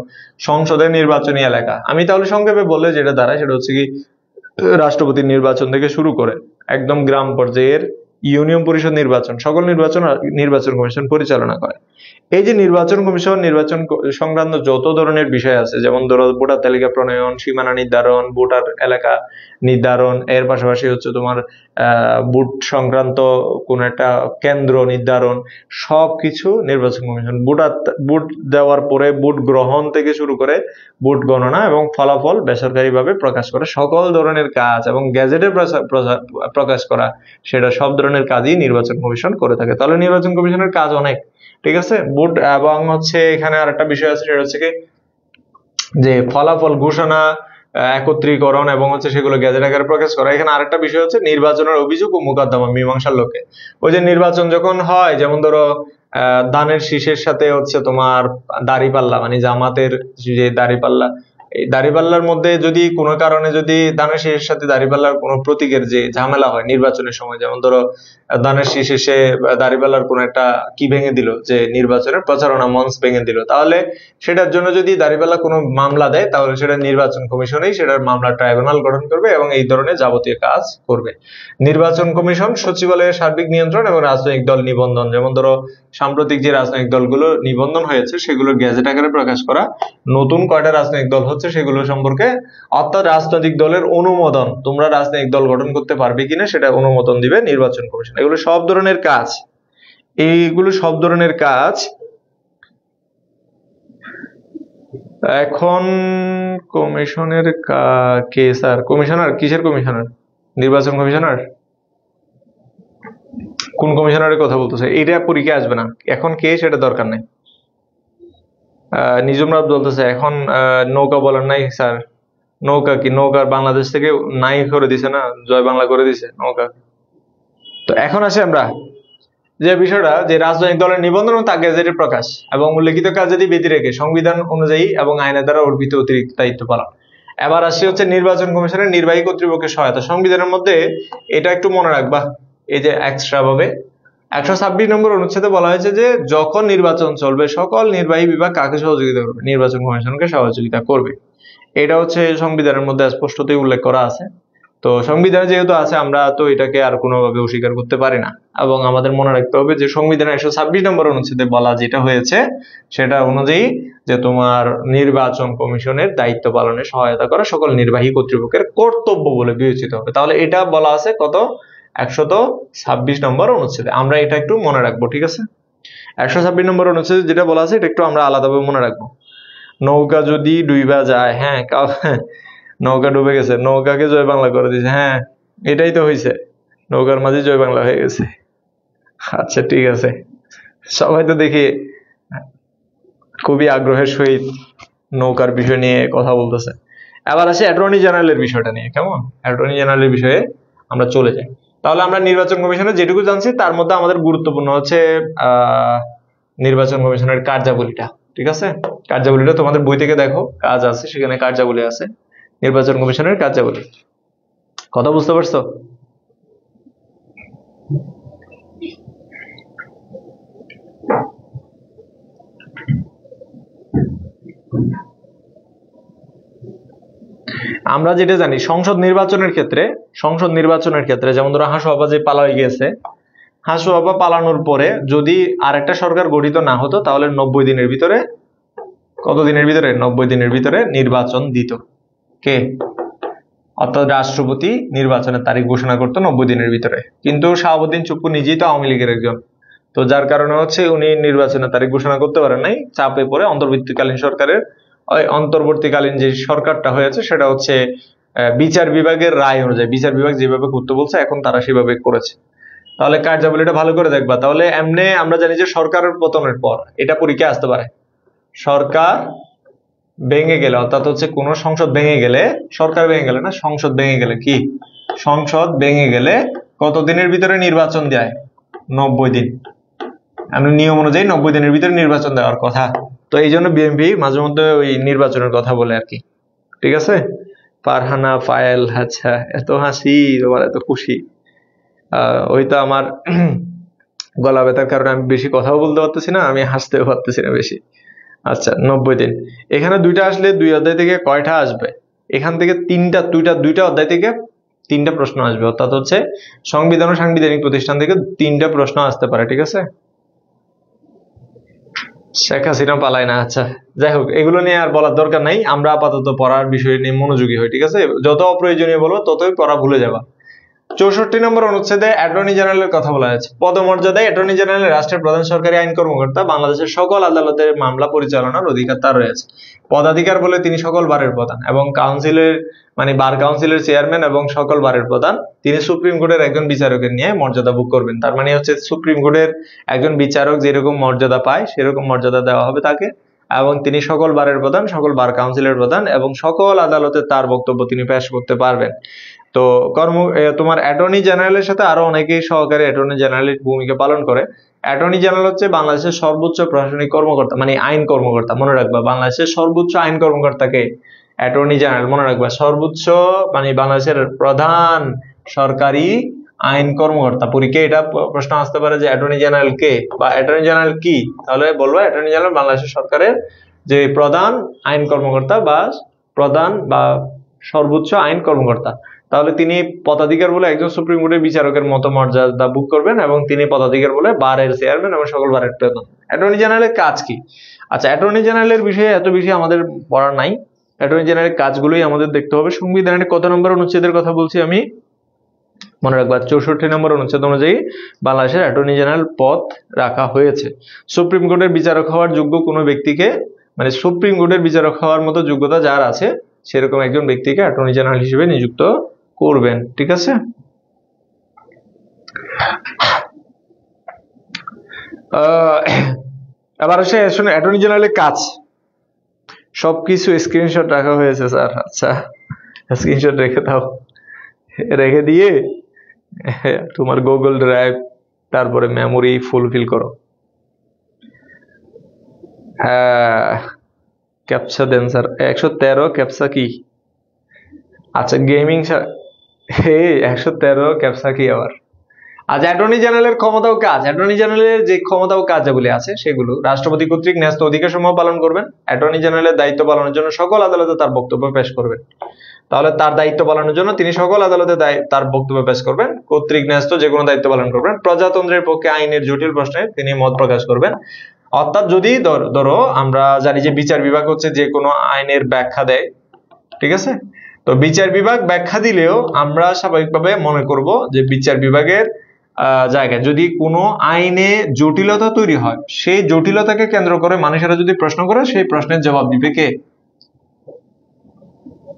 সংসদের নির্বাচনী এলাকা আমি তাহলে সংক্ষেপে বললে যেটা দাঁড়ায় সেটা হচ্ছে কি রাষ্ট্রপতির নির্বাচন থেকে শুরু করে একদম গ্রাম পর্যায়ের ইউনিয়ন পরিষদ নির্বাচন, সকল নির্বাচন কমিশন পরিচালনা করে। এই যে নির্বাচন কমিশন নির্বাচন সংক্রান্ত যত ধরনের বিষয় আছে, যেমন ধরো ভোটার তালিকা প্রণয়ন, সীমানা নির্ধারণ, ভোটার এলাকা নির্ধারণ, এর পাশাপাশি হচ্ছে তোমার ভোট সংক্রান্ত কোন একটা কেন্দ্র নির্ধারণ, সবকিছু নির্বাচন কমিশন। ভোট দেওয়ার পরে ভোট গ্রহণ থেকে শুরু করে ভোট গণনা এবং ফলাফল বেসরকারিভাবে প্রকাশ করা, সকল ধরনের কাজ এবং গ্যাজেটে প্রকাশ করা, সেটা সব ধরনের কাজই নির্বাচন কমিশন করে থাকে। তাহলে নির্বাচন কমিশনের কাজ অনেক, ঠিক আছে? ভোট এবং হচ্ছে এখানে আরেকটা বিষয় আছে সেটা হচ্ছে কি যে ফলাফল ঘোষণা, একত্রীকরণ এবং হচ্ছে সেগুলো গ্যাজেট আকারে প্রকাশ করা। এখানে আরেকটা বিষয় হচ্ছে নির্বাচনের অভিযোগ ও মোকদ্দমা মীমাংসার লক্ষ্যে, ওই যে নির্বাচন যখন হয়, যেমন ধরো ধানের শীষের সাথে হচ্ছে তোমার দাঁড়িপাল্লা, মানে জামাতের যে দাঁড়িপাল্লা এই দাঁড়িপাল্লার মধ্যে যদি কোনো কারণে যদি ধানের শীষের সাথে দাঁড়িপাল্লার কোনো প্রতীকের যে ঝামেলা হয় নির্বাচনের সময়, যেমন ধরো ধানের শীষ এসে দাঁড়িপাল্লার কোনো একটা কি ভেঙে দিল, যে নির্বাচনের প্রচারণা মঞ্চ ভেঙে দিল, তাহলে সেটার জন্য যদি দাঁড়িপাল্লা কোনো মামলা দেয় তাহলে সেটা নির্বাচন কমিশনেই সেটার মামলা ট্রাইব্যুনাল গঠন করবে এবং এই ধরনের যাবতীয় কাজ করবে। নির্বাচন কমিশন সচিবালয়ের সার্বিক নিয়ন্ত্রণ এবং রাজনৈতিক দল নিবন্ধন, যেমন ধরো সাম্প্রতিক যে রাজনৈতিক দলগুলো নিবন্ধন হয়েছে সেগুলো গেজেট আকারে প্রকাশ করা, নতুন কয়টা রাজনৈতিক দল হচ্ছে সেগুলো সম্পর্কে, অর্থাৎ রাজনৈতিক দলের অনুমোদন, তোমরা রাজনৈতিক দল গঠন করতে পারবে কিনা সেটা অনুমোদন দিবে নির্বাচন কমিশন। এগুলো সব ধরনের কাজ, এইগুলো সব ধরনের কাজ এখন কমিশনের কে স্যার? কমিশনার কিসের কমিশনার? নির্বাচন কমিশনার? কোন কমিশনারের কথা বলতেছে? এটা পরীক্ষা আসবে না, এখন কে সেটা দরকার নাই। নিজুম রাব বলতেছে এখন নৌকা বলেন নাই স্যার, নৌকা কি নৌকার বাংলাদেশ থেকে নাই করে দিছে না, জয় বাংলা করে দিছে নৌকা। তো এখন আসি আমরা যে বিষয়টা, যে রাজনৈতিক দলের নিবন্ধন ও তা গেজেটের প্রকাশ এবং উল্লেখিত কার্যাদি ব্যতি রেখে সংবিধান অনুযায়ী এবং আইনের দ্বারা অর্পিত অতিরিক্ত দায়িত্ব পালন। এবার আসি হচ্ছে নির্বাচন কমিশনের নির্বাহী কর্তৃপক্ষের সহায়তা। সংবিধানের মধ্যে এটা একটু মনে রাখবা, এই যে এক্সট্রা ভাবে 126 নম্বর অনুচ্ছেদে বলা হয়েছে যে যখন নির্বাচন চলবে সকল নির্বাহী বিভাগ কাকে সহযোগিতা করবে? নির্বাচন কমিশনকে সহযোগিতা করবে। এটা হচ্ছে সংবিধানের মধ্যে স্পষ্টতই উল্লেখ করা আছে। তো সংবিধানে যেহেতু আছে আমরা তো এটাকে আর কোনোভাবে অস্বীকার করতে পারি না, এবং আমাদের মনে রাখতে হবে যে সংবিধানের 126 নম্বর অনুচ্ছেদে বলা যেটা হয়েছে সেটা অনুযায়ী যে তোমার নির্বাচন কমিশনের দায়িত্ব পালনে সহায়তা করা সকল নির্বাহী কর্তৃপক্ষের কর্তব্য বলে বিবেচিত হবে। তাহলে এটা বলা আছে কত? 126 নম্বর অনুচ্ছেদে। আমরা এটা একটু মনে রাখবো, ঠিক আছে? 126 নম্বর অনুচ্ছেদে যেটা বলা আছে এটা একটু আমরা আলাদাভাবে মনে রাখবো। নৌকা যদি ডুইবা যায়, হ্যাঁ নৌকা ডুবে গেছে, নৌকাকে জয় বাংলা করে দিয়েছে, হ্যাঁ এটাই তো হয়েছে, নৌকার মাঝে জয় বাংলা হয়ে গেছে। আচ্ছা ঠিক আছে, সবাই তো দেখি খুবই আগ্রহের সহিত নৌকার বিষয় নিয়ে কথা বলতেছে। এবার আসি অ্যাটর্নি জেনারেলের বিষয়টা নিয়ে, কেমন? অ্যাটর্নি জেনারেলের বিষয়ে আমরা চলে যাই। তাহলে আমরা নির্বাচন কমিশনে যেটুকু জানছি তার মধ্যে আমাদের গুরুত্বপূর্ণ হচ্ছে নির্বাচন কমিশনের কার্যাবলীটা, ঠিক আছে? কার্যাবলীটা তোমাদের বই থেকে দেখো, কাজ আছে সেখানে কার্যাবলী আছে, নির্বাচন কমিশনের কার্যাবলী। কথা বুঝতে পারছো? আমরা যেটা জানি সংসদ নির্বাচনের ক্ষেত্রে যেমন ধরো হাসুয়াপা যে পালাই গেছে, হাসুয়াপা পালানোর পরে যদি আরেকটা সরকার গঠিত না হতো তাহলে 90 দিনের ভিতরে, কত দিনের ভিতরে? 90 দিনের ভিতরে নির্বাচন দিত কে? অর্থাৎ রাষ্ট্রপতি নির্বাচনের তারিখ ঘোষণা করতো 90 দিনের ভিতরে। কিন্তু শাহাবুদ্দিন চুপ্পু নিজেই তো আওয়ামী লীগের একজন, তো যার কারণে হচ্ছে উনি নির্বাচনের তারিখ ঘোষণা করতে পারেন নাই, চাপে পড়ে অন্তর্বর্তীকালীন যে সরকারটা হয়েছে সেটা হচ্ছে বিচার বিভাগের রায় অনুযায়ী, বিচার বিভাগ যেভাবে করতে বলছে এখন তারা সেভাবে করেছে। তাহলে কার্যাবলীটা ভালো করে দেখবা। তাহলে এমনি আমরা জানি যে সরকারের পতনের পর এটা পরীক্ষায় আসতে পারে, সরকার ভেঙে গেলে, অর্থাৎ হচ্ছে কোন সংসদ ভেঙে গেলে, সরকার ভেঙে গেলে না, সংসদ ভেঙে গেলে, কি সংসদ ভেঙে গেলে কত দিনের ভিতরে নির্বাচন দেয়? 90 দিন। আমরা নিয়ম অনুযায়ী 90 দিনের ভিতরে নির্বাচন দেওয়ার কথা। তো এই জন্য বিএনপি মাঝে মধ্যে ওই নির্বাচনের কথা বলে আর কি, ঠিক আছে? ফারহানা ফায়েল, আচ্ছা এত হাসি তোমার, এত খুশি। ওই তো আমার গলা ব্যথার কারণে আমি বেশি কথাও বলতে পারতেছি না, আমি হাসতেও পারতেছি না বেশি। আচ্ছা 90 দিন, এখানে দুইটা আসলে 2 অধ্যায় থেকে কয়টা আসবে? এখান থেকে দুইটা অধ্যায় থেকে 3টা প্রশ্ন আসবে, অর্থাৎ হচ্ছে সংবিধান ও সাংবিধানিক প্রতিষ্ঠান থেকে 3টা প্রশ্ন আসতে পারে, ঠিক আছে? শেখ হাসিনা পালায় না, আচ্ছা যাই হোক, এগুলো নিয়ে আর বলার দরকার নাই, আমরা আপাতত পড়ার বিষয় নিয়ে মনোযোগী হই, ঠিক আছে? যত অপ্রয়োজনীয় বলবো ততই পড়া ভুলে যাবা। 64 নম্বর অনুচ্ছেদে অ্যাটর্নি জেনারেলের কথা বলা হয়েছে। পদমর্যাদায় অ্যাটর্নি জেনারেল রাষ্ট্রের প্রধান সরকারি আইন কর্মকর্তা, বাংলাদেশের সকল আদালতের মামলা পরিচালনার অধিকার তার রয়েছে। পদাধিকার বলে তিনি সকল বারের প্রধান এবং কাউন্সিলের বার কাউন্সিলের চেয়ারম্যান এবং সকল বারের প্রধান। তিনি সুপ্রিম কোর্টের একজন বিচারকের নিয়ে মর্যাদা ভোগ করবেন। তার মানে হচ্ছে সুপ্রিম কোর্টের একজন বিচারক যেরকম মর্যাদা পায় সেরকম মর্যাদা দেওয়া হবে তাকে, এবং তিনি সকল বারের প্রধান, সকল বার কাউন্সিলের প্রধান এবং সকল আদালতে তার বক্তব্য তিনি পেশ করতে পারবেন। তো তোমার অ্যাটর্নি জেনারেলের সাথে আরো অনেকেই সহকারী অ্যাটর্নি জেনারেলের ভূমিকা পালন করে। অ্যাটর্নি জেনারেল হচ্ছে বাংলাদেশের সর্বোচ্চ প্রশাসনিক কর্মকর্তা, আইন কর্মকর্তা। মনে রাখবা, বাংলাদেশের সর্বোচ্চ আইন কর্মকর্তাকে অ্যাটর্নি জেনারেল মনে রাখবা, সর্বোচ্চ মানে বাংলাদেশের প্রধান সরকারি আইন কর্মকর্তা। পরীক্ষায় এটা প্রশ্ন আসতে পারে যে অ্যাটর্নি জেনারেল কে বা অ্যাটর্নি জেনারেল কি, তাহলে বলবো অ্যাটর্নি জেনারেল বাংলাদেশের সরকারের যে প্রধান আইন কর্মকর্তা বা প্রধান বা সর্বোচ্চ আইন কর্মকর্তা। তাহলে তিনি পদাধিকার বলে একজন সুপ্রিম কোর্টের বিচারকের মতো মর্যাদা ভোগ করবেন এবং তিনি পদাধিকার বলে বারের চেয়ারম্যান এবং সকল বারের প্রধান। অ্যাটর্নি জেনারেলের কাজ কি? আচ্ছা, অ্যাটর্নি জেনারেলের বিষয়ে এত বেশি আমাদের পড়ার নাই, অ্যাটর্নি জেনারেলের কাজগুলোই আমাদের দেখতে হবে। সংবিধানের কত নম্বর অনুচ্ছেদের কথা বলছি আমি? মনে রাখবা 64 নম্বর অনুচ্ছেদ অনুযায়ী বাংলাদেশের অ্যাটর্নি জেনারেল পদ রাখা হয়েছে। সুপ্রিম কোর্টের বিচারক হওয়ার যোগ্য কোনো ব্যক্তিকে, মানে সুপ্রিম কোর্টের বিচারক হওয়ার মতো যোগ্যতা যার আছে সেরকম একজন ব্যক্তিকে অ্যাটর্নি জেনারেল হিসেবে নিযুক্ত করবেন। ঠিক আছে? এবার আসে অ্যাটর্নি জেনারেলের কাজ। সবকিছু স্ক্রিনশট রাখা হয়েছে স্যার। আচ্ছা, স্ক্রিনশট রেখে দাও, রেখে দিয়ে তোমার গুগল ড্রাইভ তারপরে মেমোরি ফুলফিল করো। হ্যাঁ, ক্যাপচা দেন স্যার। 113 ক্যাপচা কি? আচ্ছা, গেমিং স্যার। 113 ক্যাপচা কি আবার? আজ অ্যাটর্নি জেনারেলের ক্ষমতা ও কাজ। অ্যাটর্নি জেনারেলের যে ক্ষমতা ও কার্যাবলী আছে সেগুলো রাষ্ট্রপতি কর্তৃক ন্যস্ত অধিকার সমূহ পালন করবেন। অ্যাটর্নি জেনারেলের দায়িত্ব পালনের জন্য সকল আদালতে তার বক্তব্য পেশ করবেন। তাহলে তার দায়িত্ব পালনের জন্য তিনি সকল আদালতে তার বক্তব্য পেশ করবেন। কর্তৃক ন্যস্ত যে কোনো দায়িত্ব পালন করবেন। প্রজাতন্ত্রের পক্ষে আইনের জটিল প্রশ্নে তিনি মত প্রকাশ করবেন। অর্থাৎ যদি ধরো আমরা জানি যে বিচার বিভাগ হচ্ছে যে কোনো আইনের ব্যাখ্যা দেয়, ঠিক আছে? তো বিচার বিভাগ ব্যাখ্যা দিলেও আমরা স্বাভাবিকভাবে মনে করব যে বিচার বিভাগের জায়গায় যদি কোনো আইনে জটিলতা তৈরি হয়, সেই জটিলতাকে কেন্দ্র করে মানুষেরা যদি প্রশ্ন করে, সেই প্রশ্নের জবাব দিবে কে?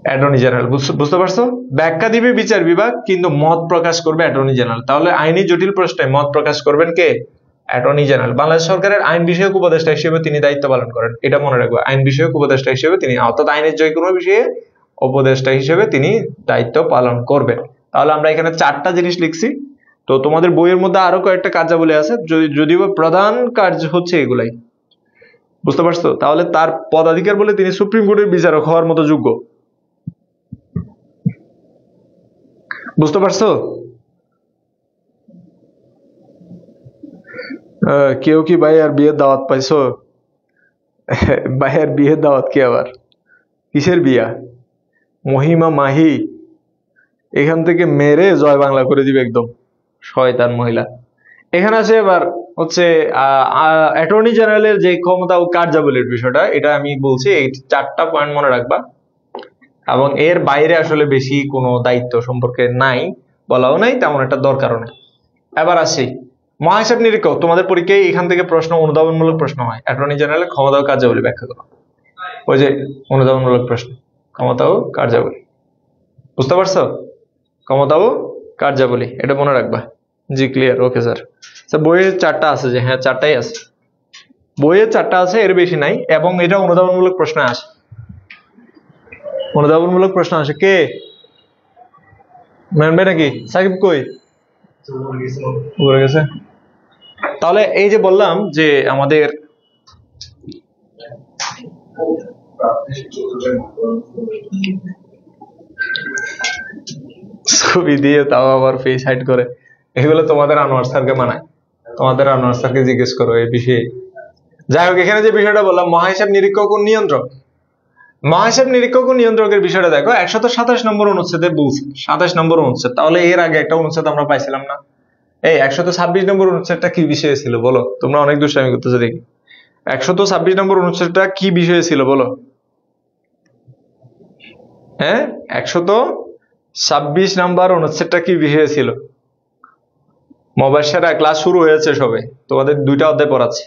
Attorney general. বুঝতে পারছো? ব্যাখ্যা দিবে বিচার বিভাগ, কিন্তু মত প্রকাশ করবে অ্যাটর্নি জেনারেল। তাহলে আইনি জটিল প্রশ্নে মত প্রকাশ করবেন কে? Attorney general. বাংলাদেশ সরকারের আইন বিষয়ক উপদেষ্টা হিসেবে তিনি দায়িত্ব পালন করেন। এটা মনে রাখবে, আইন বিষয়ক উপদেষ্টা হিসেবে তিনি, অর্থাৎ আইনের যে কোনো বিষয়ে উপদেষ্টা হিসেবে তিনি দায়িত্ব পালন করবেন। তাহলে আমরা এখানে 4টা জিনিস লিখছি। তো তোমাদের বইয়ের মধ্যে আরো কয়েকটা কার্যাবলী আছে, যদিও প্রধান কার্য হচ্ছে এগুলাই। বুঝতে পারছো? তাহলে তার পদাধিকার বলে তিনি সুপ্রিম কোর্টের বিচারক হওয়ার মতো যোগ্য। বুঝতে পারছো? কেউ কি ভাই আর বিয়ের দাওয়াত পাইছো? ভাই আর বিয়ের দাওয়াত কি আবার? কিসের বিয়া? মহিমা মাহি এখান থেকে মেরে জয় বাংলা করে দিবে একদম, শয়তান মহিলা। এখানে আছে এবার হচ্ছে অ্যাটর্নি জেনারেলের যে ক্ষমতা ও কার্যাবলীর বিষয়টা, এটা আমি বলছি। এই 4টা পয়েন্ট মনে রাখবা, এবং এর বাইরে আসলে বেশি কোনো দায়িত্ব সম্পর্কে নাই, বলাও নাই, তেমন একটা দরকারও নেই। এবার আসি মহাহিসাব নিরীক্ষক। তোমাদের পরীক্ষায় এখান থেকে প্রশ্ন, অনুধাবনমূলক প্রশ্ন হয়। অ্যাটর্নি জেনারেলের ক্ষমতা ও কার্যাবলী ব্যাখ্যা করো। ওই যে অনুধাবনমূলক প্রশ্ন, ক্ষমতা ও কার্যাবলী। বুঝতে পারছো? ক্ষমতা ও কার্যাবলী, এটা মনে রাখবা। জি, ক্লিয়ার? Okay sir. বইয়ের 4টা আছে যে? হ্যাঁ, 4টাই আছে, বইয়ের 4টা আছে, এর বেশি নাই। এবং এটা অনুধাবনমূলক প্রশ্ন আসে, অনুধাবনমূলক প্রশ্ন আসে। কে মানবে নাকি? সাকিব কই? উপরে গেছে। তাহলে এই যে বললাম যে আমাদের ছবি দিয়ে তাও আবার ফেস হাইড করে, এগুলো তোমাদের আনোয়ার স্যারকে মানায়। তোমাদের আনোয়ার স্যারকে জিজ্ঞেস করো এই বিষয়ে। যাই হোক, এখানে যে বিষয়টা বললাম মহাহিসাব নিরীক্ষক ও নিয়ন্ত্রক, মহাহিসাব নিরীক্ষক ও নিয়ন্ত্রকের বিষয়টা দেখো 127 নম্বর অনুচ্ছেদে বলছে। 27 নম্বর অনুচ্ছেদ। তাহলে এর আগে একটা অনুচ্ছেদ আমরা পাইছিলাম না? এই 126 নম্বর অনুচ্ছেদটা কি বিষয়ে ছিল বলো? তোমরা অনেক দুষ্টামি করতেছো দেখি। 126 নম্বর অনুচ্ছেদটা কি বিষয়ে ছিল বলো? হ্যাঁ, 126 নম্বর অনুচ্ছেদটা কি বিষয়ে ছিল? মুবাশশারা ক্লাস শুরু হয়েছে সবে, তোমাদের 2টা অধ্যায় পড়াচ্ছি।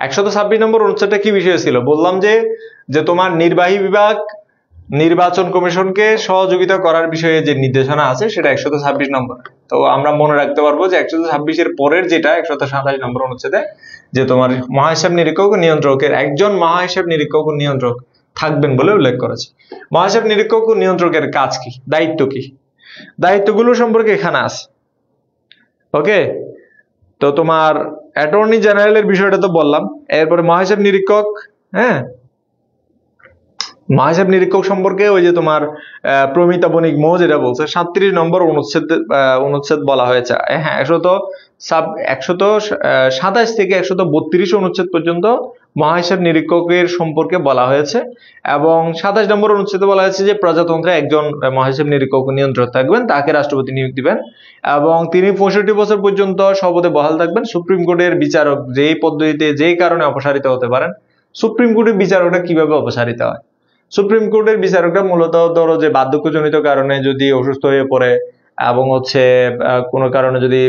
126 নম্বর অনুচ্ছেদটা কি বিষয়ে ছিল? বললাম যে তোমার নির্বাহী বিভাগ নির্বাচন কমিশনকে সহযোগিতা করার বিষয়ে যে নির্দেশনা আছে সেটা 126 নম্বর। তো আমরা মনে রাখতে পারবো যে 126 এর পরের যেটা 127 নম্বর অনুচ্ছেদে যে তোমার মহাহিসাব নিরীক্ষক ও নিয়ন্ত্রকের একজন মহাহিসাব নিরীক্ষক ও নিয়ন্ত্রক থাকবেন বলে উল্লেখ করেছে। মহাহিসাব নিরীক্ষক ও নিয়ন্ত্রকের কাজ কি, দায়িত্ব কি, দায়িত্বগুলো সম্পর্কে এখানে আছে। ওকে, তো তোমার অ্যাটর্নি জেনারেলের বিষয়টা তো বললাম। এরপরে মহাহিসাব নিরীক্ষক, হ্যাঁ, মহাহিসাব নিরীক্ষক সম্পর্কে ওই যে তোমার প্রমিতা বণিক মো যেটা বলছে 37 নম্বর অনুচ্ছেদ বলা হয়েছে। হ্যাঁ 127 থেকে 132 অনুচ্ছেদ পর্যন্ত মহাহিসাব নিরীক্ষকের সম্পর্কে বলা হয়েছে এবং 27 নম্বর অনুচ্ছেদে বলা হয়েছে যে প্রজাতন্ত্রে একজন মহাহিসাব নিরীক্ষক নিয়ন্ত্রক থাকবেন, তাকে রাষ্ট্রপতি নিয়োগ দিবেন এবং তিনি 65 বছর পর্যন্ত সপদে বহাল থাকবেন। সুপ্রিম কোর্টের বিচারক যেই পদ্ধতিতে যেই কারণে অপসারিত হতে পারেন। সুপ্রিম কোর্টের বিচারকরা কিভাবে অপসারিত হয়? সুপ্রিম কোর্টের বিচারকরা মূলত ধরো যে বার্ধক্যজনিত কারণে যদি অসুস্থ হয়ে পড়ে এবং হচ্ছে কোনো কারণে যদি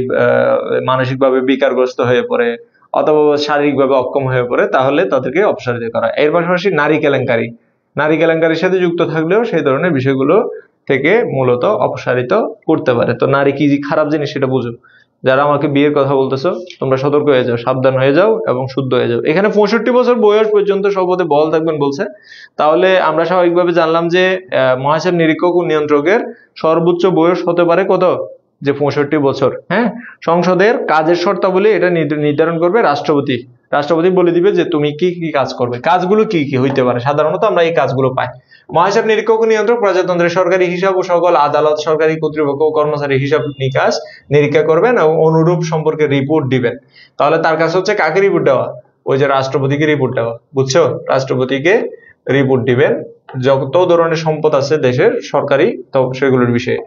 মানসিকভাবে বিকারগ্রস্ত হয়ে পড়ে অথবা শারীরিকভাবে অক্ষম হয়ে পড়ে তাহলে তাদেরকে অপসারিত করা। এর পাশাপাশি নারী কেলেঙ্কারির সাথে যুক্ত থাকলেও সেই ধরনের বিষয়গুলো থেকে মূলত অপসারিত করতে পারে। তো নারী কি খারাপ জিনিস সেটা বুঝো। যারা আমাকে বিয়ের কথা বলতেছো তোমরা সতর্ক হয়ে যাও, সাবধান হয়ে যাও এবং শুদ্ধ হয়ে যাও। এখানে 65 বছর বয়স পর্যন্ত শপথে বহাল থাকবেন বলছে। তাহলে আমরা স্বাভাবিকভাবে জানলাম যে মহাহিসাব নিরীক্ষক ও নিয়ন্ত্রকের সর্বোচ্চ বয়স হতে পারে কত? যে 65 বছর। হ্যাঁ, সংসদের কাজের শর্তাবলী এটা নির্ধারণ করবে রাষ্ট্রপতি। রাষ্ট্রপতি বলে দিবে যে তুমি কি কি কাজ করবে, কাজগুলো কি কি হইতে পারে। সাধারণত আমরা এই কাজগুলো পাই। মহাহিসাব নিরীক্ষক ও নিয়ন্ত্রক প্রজাতন্ত্রের সরকারি হিসাব ও সকল আদালত, সরকারি কর্তৃপক্ষ ও কর্মচারী হিসাব নিকাশ নিরীক্ষা করবেন এবং অনুরূপ সম্পর্কে রিপোর্ট দিবেন। তাহলে তার কাছে হচ্ছে কাকে রিপোর্ট দেওয়া? ওই যে রাষ্ট্রপতিকে রিপোর্ট দেওয়া, বুঝছো? রাষ্ট্রপতিকে রিপোর্ট দিবেন যত ধরনের সম্পদ আছে দেশের সরকারি তো সেগুলোর বিষয়ে।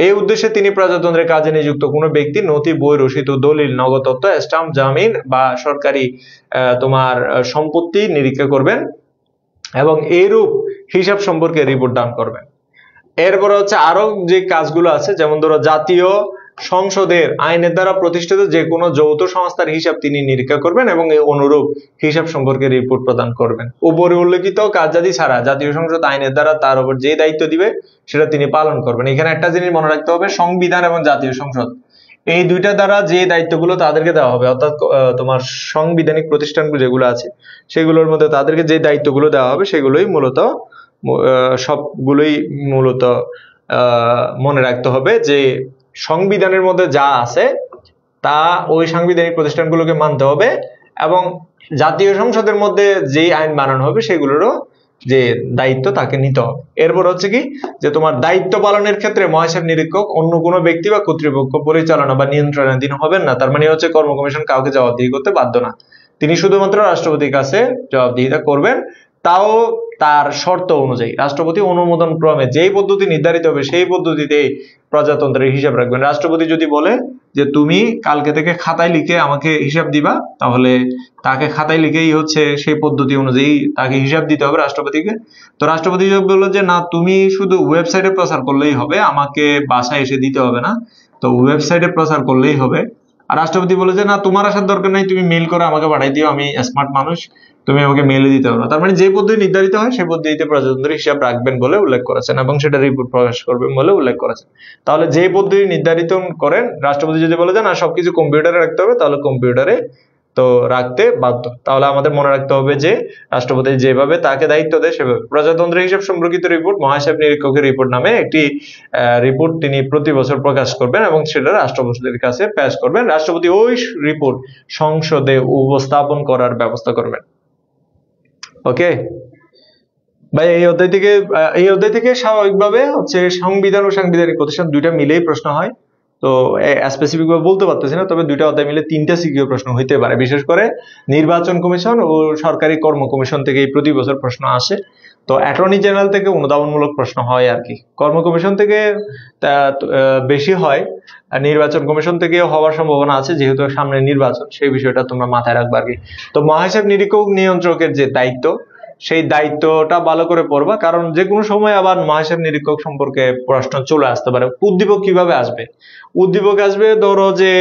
এই উদ্দেশ্যে তিনি প্রজাতন্ত্রের কাজে নিযুক্ত কোনো ব্যক্তি নথি, বই, রসিদ ও দলিল, নগদ তথ্য, স্টাম্প, জামিন বা সরকারি তোমার সম্পত্তি নিরীক্ষা করবেন এবং এইরূপ হিসাব সম্পর্কে রিপোর্ট দান করবেন। এরপর হচ্ছে আরো যে কাজগুলো আছে, যেমন ধরো জাতীয় সংসদের আইনের দ্বারা প্রতিষ্ঠিত যে কোনো যৌথ সংস্থার হিসাব তিনি নিরীক্ষা করবেন এবং এই অনুরূপ হিসাব সম্পর্কে রিপোর্ট প্রদান করবেন। উপরে উল্লেখিত কার্যাদি ছাড়া জাতীয় সংসদ আইনের দ্বারা তার উপর যে দায়িত্ব দিবে সেটা তিনি পালন করবেন। এখানে একটা জিনিস মনে রাখতে হবে, সংবিধান এবং জাতীয় সংসদ এই দুইটা দ্বারা যে দায়িত্বগুলো তাদেরকে দেওয়া হবে, অর্থাৎ তোমার সাংবিধানিক প্রতিষ্ঠানগুলো যেগুলো আছে সেগুলোর মধ্যে তাদেরকে যে দায়িত্বগুলো দেওয়া হবে সেগুলোই মূলত সবগুলোই মূলত মনে রাখতে হবে যে সংবিধানের মধ্যে যা আছে তা ওই সাংবিধানিক প্রতিষ্ঠানগুলোকে মানতে হবে এবং জাতীয় সংসদের মধ্যে যেই আইন বানানো হবে সেগুলোরও যে দায়িত্ব তাকে নিতে হবে। এরপর হচ্ছে কি যে তোমার দায়িত্ব পালনের ক্ষেত্রে মহাহিসাব নিরীক্ষক অন্য কোনো ব্যক্তি বা কর্তৃপক্ষ পরিচালনা বা নিয়ন্ত্রণাধীন হবেন না। তার মানে হচ্ছে কর্ম কমিশন কাউকে জবাবদিহি করতে বাধ্য না, তিনি শুধুমাত্র রাষ্ট্রপতির কাছে জবাবদিহিতা করবেন, তাও তার শর্ত অনুযায়ী রাষ্ট্রপতি অনুমোদন ক্রমে যেই পদ্ধতি নির্ধারিত হবে সেই পদ্ধতিতে প্রজাতন্ত্রের হিসাব রাখবেন। রাষ্ট্রপতি যদি বলে যে তুমি কালকে থেকে খাতায় লিখে আমাকে হিসাব দিবা, তাহলে তাকে খাতায় লিখেই হচ্ছে সেই পদ্ধতি অনুযায়ী তাকে হিসাব দিতে হবে রাষ্ট্রপতিকে। তো রাষ্ট্রপতি বললো যে না, তুমি শুধু ওয়েবসাইটে প্রচার করলেই হবে, আমাকে বাসায় এসে দিতে হবে না, তো ওয়েবসাইটে প্রচার করলেই হবে। আর রাষ্ট্রপতি বলে যে না, তোমার আসার দরকার নাই, তুমি মেইল করে আমাকে পাঠাই দিও, আমি স্মার্ট মানুষ, তুমি আমাকে মেইলে দিতে হবে না। তার মানে যে পদ্ধতি নির্ধারিত হয় সেই পদ্ধতিতে প্রজাতন্ত্রের হিসাব রাখবেন বলে উল্লেখ করেছেন এবং সেটা রিপোর্ট প্রকাশ করবেন বলে উল্লেখ করেছেন। তাহলে যে পদ্ধতি নির্ধারিত করেন, রাষ্ট্রপতি যদি বলে যে না সবকিছু কম্পিউটারে রাখতে হবে, তাহলে কম্পিউটারে তো রাখতে বাধ্য। তাহলে আমাদের মনে রাখতে হবে যে রাষ্ট্রপতি যেভাবে তাকে দায়িত্ব দেয় সেভাবে। প্রজাতন্ত্রের হিসাব সম্পর্কিত রিপোর্ট মহাহিসাব নিরীক্ষকের রিপোর্ট নামে একটি রিপোর্ট তিনি প্রতি বছর প্রকাশ করবেন এবং সেটা রাষ্ট্রপতির কাছে পেশ করবেন। রাষ্ট্রপতি ওই রিপোর্ট সংসদে উপস্থাপন করার ব্যবস্থা করবেন। ওকে ভাই, এই অধ্যায় থেকে স্বাভাবিকভাবে হচ্ছে সংবিধান ও সাংবিধানিক প্রতিষ্ঠান দুইটা মিলেই প্রশ্ন হয়। তো স্পেসিফিক ভাবে বলতে পারতেছি না, তবে দুইটা অধ্যায় মিলে 3টা সিকিউ প্রশ্ন হইতে পারে। বিশেষ করে নির্বাচন কমিশন ও সরকারি কর্ম কমিশন থেকে প্রতি বছর প্রশ্ন আসে। তো অ্যাটর্নি জেনারেল থেকে অনুধাবনমূলক প্রশ্ন হয় আর কি। কর্ম কমিশন থেকে বেশি হয়, আর নির্বাচন কমিশন থেকে হওয়ার সম্ভাবনা আছে যেহেতু সামনে নির্বাচন, সেই বিষয়টা তোমরা মাথায় রাখবা আর কি। তো মহাহিসাব নিরীক্ষক নিয়ন্ত্রকের যে দায়িত্ব, সেই দায়িত্বটা ভালো করে পড়বা, কারণ যে কোনো সময় আবার মহাহিসাব নিরীক্ষক সম্পর্কে প্রশ্ন চলে আসতে পারে। উদ্দীপক কিভাবে আসবে? উদ্দীপক আসবে ধরো যে